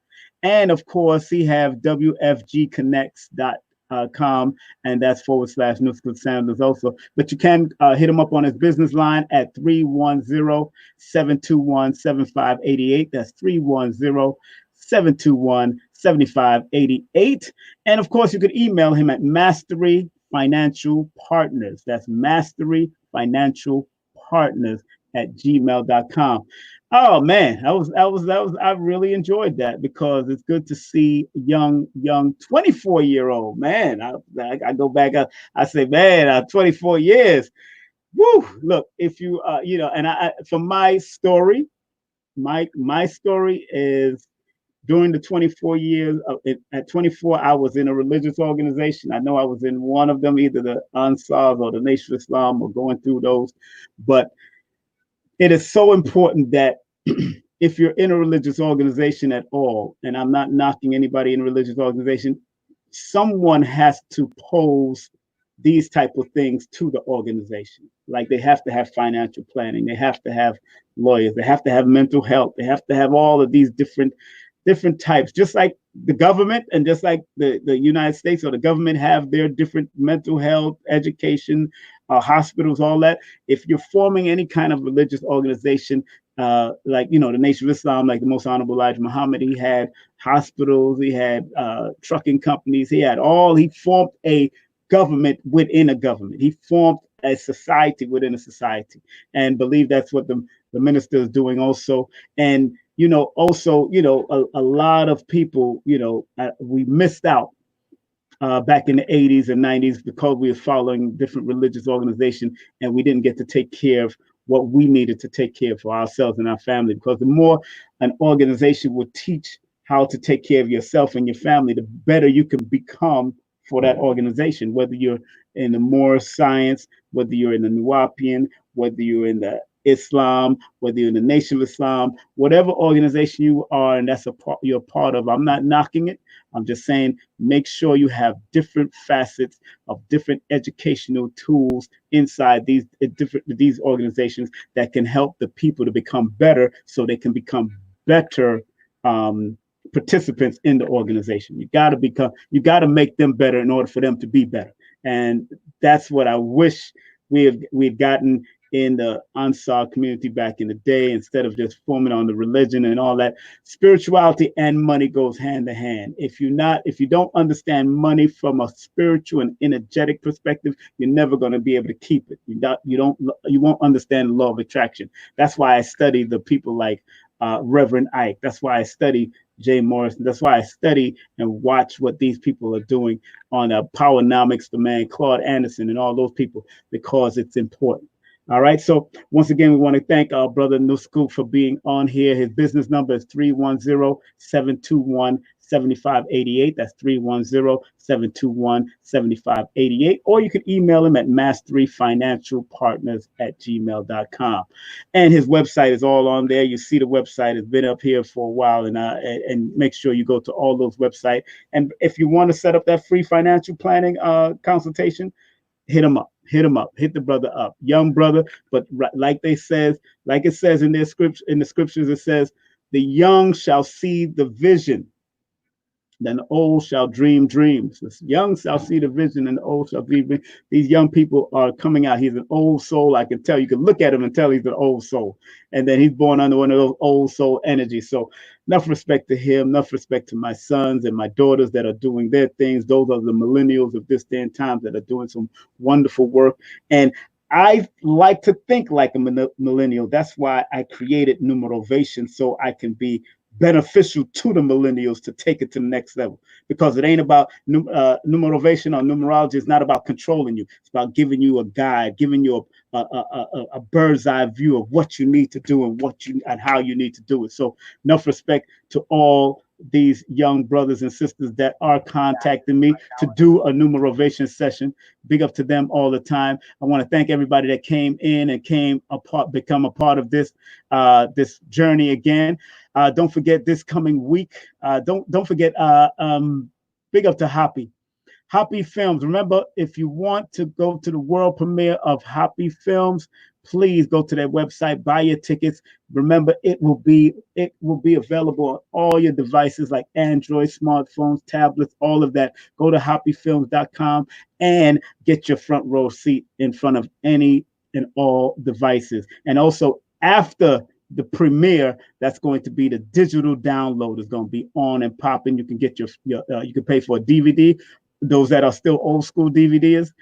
And of course, he have wfgconnects.com, and that's / Nusku Sanders also. But you can hit him up on his business line at 310-721-7588. That's 310-721-7588. And of course, you could email him at Mastery Financial Partners. That's Mastery Financial Partners at gmail.com. Oh man, I really enjoyed that, because it's good to see young 24-year-old man. I go back, I say, man, 24 years. Woo! Look, if you and I for my story, my story is during the 24 years, at 24, I was in a religious organization. I know I was in one of them, either the Ansars or the Nation of Islam, or going through those. But it is so important that if you're in a religious organization at all, and I'm not knocking anybody in a religious organization, someone has to pose these type of things to the organization. Like they have to have financial planning, they have to have lawyers, they have to have mental health, they have to have all of these different types, just like the government and just like the United States or the government have their different mental health, education, hospitals, all that. If you're forming any kind of religious organization, like, you know, the Nation of Islam, like the Most Honorable Elijah Muhammad, he had hospitals, he had trucking companies, he formed a government within a government. He formed a society within a society, and believe that's what the minister is doing also. And you know, also, you know, a lot of people, you know, we missed out back in the 80s and 90s because we were following different religious organizations, and we didn't get to take care of what we needed to take care of for ourselves and our family. Because the more an organization would teach how to take care of yourself and your family, the better you can become for that organization, whether you're in the Moorish science, whether you're in the Nuwapian, whether you're in the Islam, whether you're in the Nation of Islam, whatever organization you are, and that's you're a part of. I'm not knocking it. I'm just saying, make sure you have different facets of different educational tools inside these organizations that can help the people to become better, so they can become better participants in the organization. You got to make them better in order for them to be better. And that's what I wish we'd gotten in the Ansar community back in the day, instead of just forming on the religion and all that. Spirituality and money goes hand to hand. If you don't understand money from a spiritual and energetic perspective, you're never going to be able to keep it. You won't understand the law of attraction. That's why I study the people like Reverend Ike. That's why I study Jay Morrison. That's why I study and watch what these people are doing on Powernomics, the man Claude Anderson, and all those people, because it's important. All right. So once again, we want to thank our brother Nusku for being on here. His business number is 310-721-7588. That's 310-721-7588. Or you can email him at masteryfinancialpartners@gmail.com. And his website is all on there. You see the website has been up here for a while, and make sure you go to all those websites. And if you want to set up that free financial planning consultation, hit him up. Hit the brother up. Young brother, but like it says in the scriptures, it says, the young shall see the vision, then the old shall dream dreams. The young shall see the vision, and the old shall dream. These young people are coming out. He's an old soul. I can tell. You can look at him and tell he's an old soul. And then he's born under one of those old soul energies. So enough respect to him, enough respect to my sons and my daughters that are doing their things. Those are the millennials of this day and time that are doing some wonderful work. And I like to think like a millennial. That's why I created Numerovation, so I can be beneficial to the millennials to take it to the next level. Because it ain't about numerovation or numerology. It's not about controlling you. It's about giving you a guide, giving you a bird's eye view of what you need to do and how you need to do it. So enough respect to all these young brothers and sisters that are contacting me to do a numerovation session. Big up to them all the time. I want to thank everybody that came in and become a part of this journey again. Don't forget this coming week. Don't forget. Big up to Happy Films. Remember, if you want to go to the world premiere of Happy Films, please go to their website, buy your tickets. Remember, it will be available on all your devices like Android, smartphones, tablets, all of that. Go to happyfilms.com and get your front row seat in front of any and all devices. And also, after the premiere, that's going to be the digital download. Is going to be on and popping. You can get you can pay for a DVD, those that are still old school DVDs,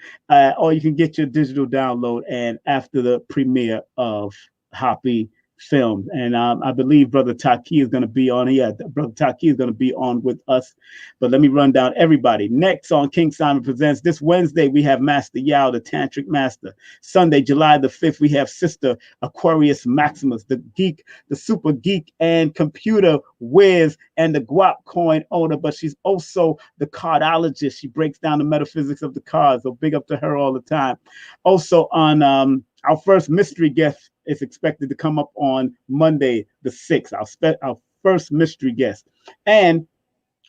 or you can get your digital download. And after the premiere of Happy Films. And I believe Brother Taki is going to be on. Yeah, Brother Taki is going to be on with us. But let me run down everybody. Next on King Simon Presents, this Wednesday, we have Master Yao, the Tantric Master. Sunday, July the 5th, we have Sister Aquarius Maximus, the geek, the super geek and computer whiz and the guap coin owner, but she's also the cardologist. She breaks down the metaphysics of the cards. So big up to her all the time. Also on our first mystery guest is expected to come up on Monday the 6th. Our first mystery guest. And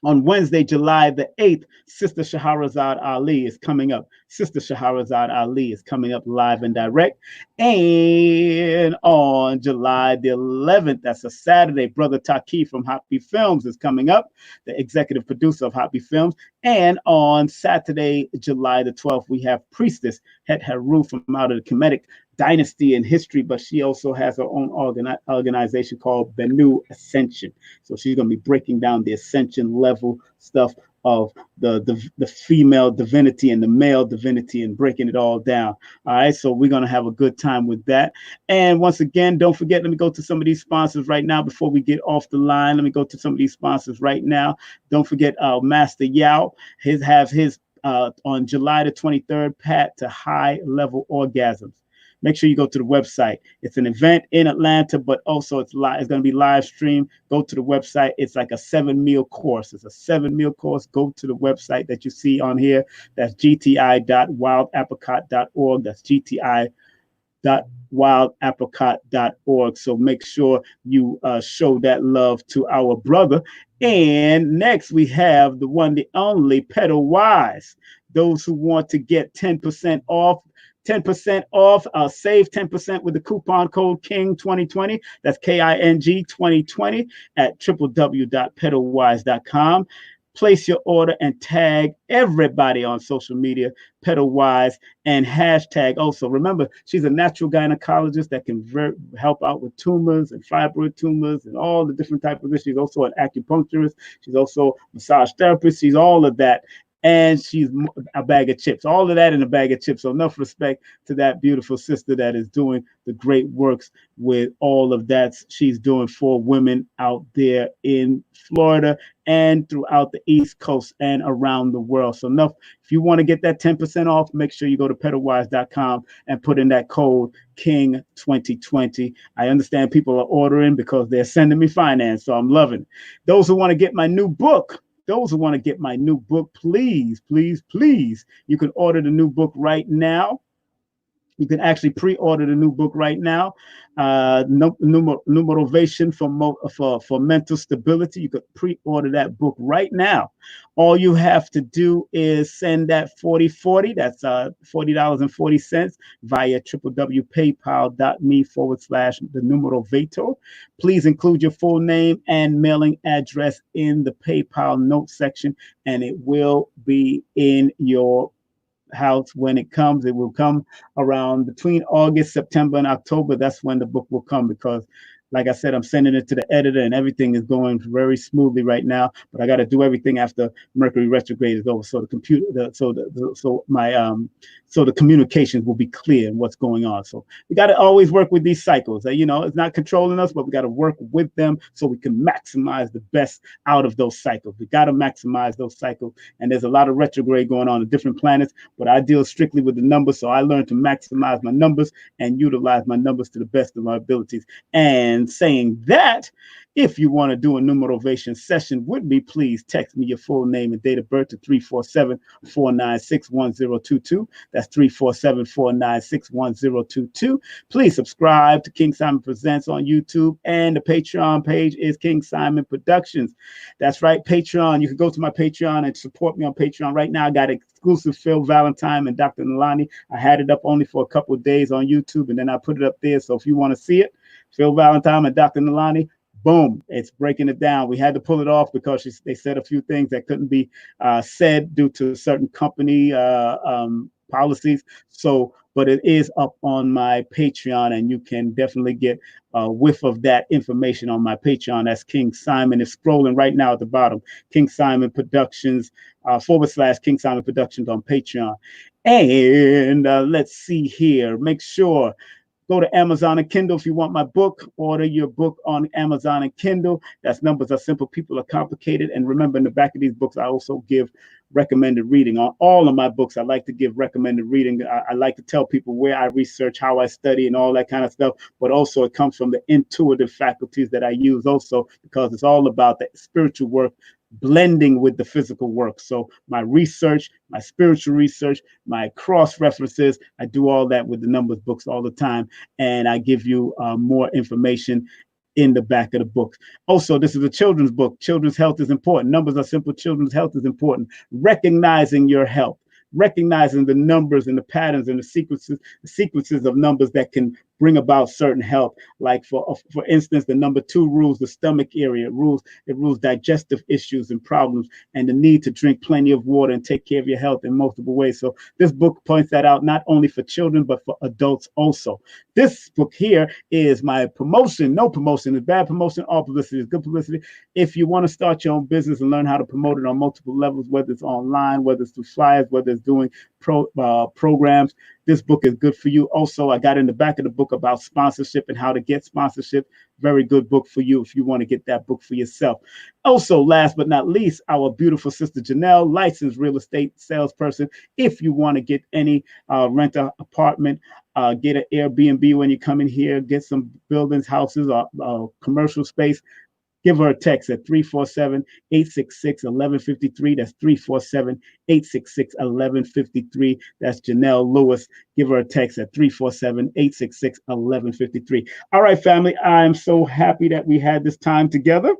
on Wednesday, July the 8th, Sister Shahrazad Ali is coming up. Sister Shahrazad Ali is coming up live and direct. And on July the 11th, that's a Saturday, Brother Taki from Happy Films is coming up, the executive producer of Happy Films. And on Saturday, July the 12th, we have Priestess Het Haru from out of the Kemetic dynasty and history, but she also has her own organization called Benu Ascension. So she's going to be breaking down the ascension level stuff of the female divinity and the male divinity and breaking it all down. All right, so we're going to have a good time with that. And once again, don't forget, let me go to some of these sponsors right now before we get off the line. Let me go to some of these sponsors right now. Don't forget Master Yao. Have his on July the 23rd, Path to High Level Orgasms. Make sure you go to the website. It's an event in Atlanta, but also it's going to be live streamed. Go to the website. It's like a 7-meal course. It's a 7-meal course. Go to the website that you see on here. That's gti.wildapricot.org. That's gti.wildapricot.org. So make sure you show that love to our brother. And next we have the one, the only Pedal Wise. Those who want to get 10% off. 10% off, save 10% with the coupon code KING2020. That's KING 2020 at www.pedalwise.com. Place your order and tag everybody on social media, Pedalwise, and hashtag also. Remember, she's a natural gynecologist that can help out with tumors and fibroid tumors and all the different types of issues. She's also an acupuncturist. She's also a massage therapist. She's all of that. And she's a bag of chips, all of that in a bag of chips. So enough respect to that beautiful sister that is doing the great works with all of that she's doing for women out there in Florida and throughout the East Coast and around the world. So enough, if you want to get that 10% off, make sure you go to pedalwise.com and put in that code KING2020. I understand people are ordering because they're sending me finance, so I'm loving it. Those who want to get my new book, please, you can order the new book right now. You can actually pre-order the new book right now. Numerovation for mental stability. You could pre-order that book right now. All you have to do is send that 4040. That's $40.40 via www.paypal.me/the Numerovator. Please include your full name and mailing address in the PayPal note section, and it will be in your house when it comes. It will come around between August, September, and October. That's when the book will come, because like I said, I'm sending it to the editor and everything is going very smoothly right now, but I got to do everything after Mercury retrograde is over. So the communications will be clear in what's going on. So we got to always work with these cycles. It's not controlling us, but we got to work with them so we can maximize the best out of those cycles. We got to maximize those cycles. And there's a lot of retrograde going on different planets, but I deal strictly with the numbers. So I learned to maximize my numbers and utilize my numbers to the best of my abilities. And saying that, if you want to do a Numerovation session with me, please text me your full name and date of birth to 347-496-1022. That's 347-496-1022. Please subscribe to King Simon Presents on YouTube, and the Patreon page is King Simon Productions. That's right, Patreon. You can go to my Patreon and support me on Patreon. Right now, I got exclusive Phil Valentine and Dr. Nalani. I had it up only for a couple of days on YouTube, and then I put it up there. So if you want to see it, Phil Valentine and Dr. Nalani, boom, it's breaking it down. We had to pull it off because they said a few things that couldn't be said due to certain company policies. So, but it is up on my Patreon, and you can definitely get a whiff of that information on my Patreon. That's King Simon. It's scrolling right now at the bottom. King Simon Productions / King Simon Productions on Patreon. And let's see here. Make sure. Go to Amazon and Kindle if you want my book. Order your book on Amazon and Kindle. That's Numbers Are Simple, People Are Complicated. And remember, in the back of these books, I also give recommended reading. On all of my books, I like to give recommended reading. I like to tell people where I research, how I study, and all that kind of stuff. But also, it comes from the intuitive faculties that I use also, because it's all about the spiritual work blending with the physical work. So my research, my spiritual research, my cross references, I do all that with the numbers books all the time. And I give you more information in the back of the book. Also, this is a children's book. Children's health is important. Numbers Are Simple. Children's health is important. Recognizing your health, recognizing the numbers and the patterns and the sequences of numbers that can bring about certain health. Like for instance, the number 2 rules the stomach area. It rules digestive issues and problems, and the need to drink plenty of water and take care of your health in multiple ways. So this book points that out, not only for children but for adults also. This book here is my promotion. No promotion is bad promotion. All publicity is good publicity. If you want to start your own business and learn how to promote it on multiple levels, whether it's online, whether it's through flyers, whether it's doing programs, this book is good for you. Also, I got in the back of the book about sponsorship and how to get sponsorship. Very good book for you if you want to get that book for yourself. Also, last but not least, our beautiful sister Janelle, licensed real estate salesperson. If you want to get any rent an apartment, get an Airbnb when you come in here, get some buildings, houses, or commercial space, give her a text at 347-866-1153. That's 347-866-1153. That's Janelle Lewis. Give her a text at 347-866-1153. All right, family, I'm so happy that we had this time together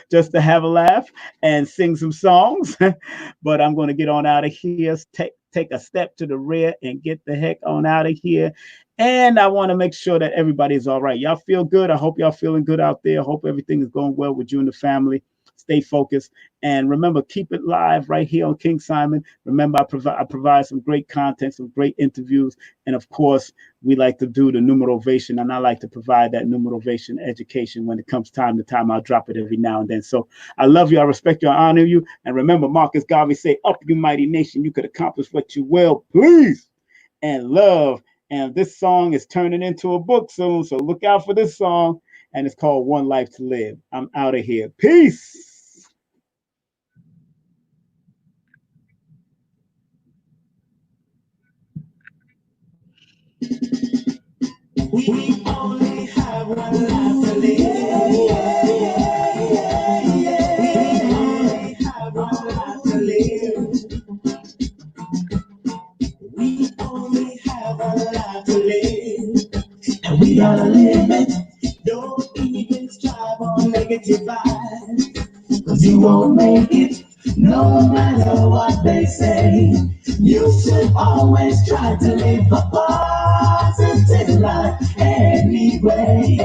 just to have a laugh and sing some songs. But I'm going to get on out of here, take a step to the rear and get the heck on out of here. And I want to make sure that everybody's all right. Y'all feel good. I hope y'all feeling good out there. I hope everything is going well with you and the family. Stay focused. And remember, keep it live right here on King Simon. Remember, I provide some great content, some great interviews. And of course, we like to do the Numerovation. And I like to provide that Numerovation education when it comes time to time. I'll drop it every now and then. So I love you. I respect you. I honor you. And remember, Marcus Garvey say, up you mighty nation. You could accomplish what you will. Please. And love. And this song is turning into a book soon, so look out for this song. And it's called One Life to Live. I'm out of here. Peace. We only have one life to live. We only have one life to live. We only have one life to live. And we gotta live it. Don't even strive on negative vibes, 'cause you won't make it no matter what they say. You should always try to live a positive life anyway.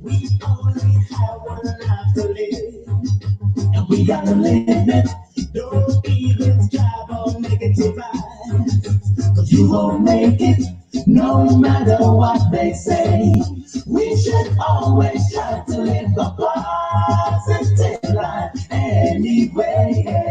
We only have one life to live, and we gotta live it. Don't even strive on negative vibes, 'cause you won't make it no matter what they say. We should always try to live a positive life anyway.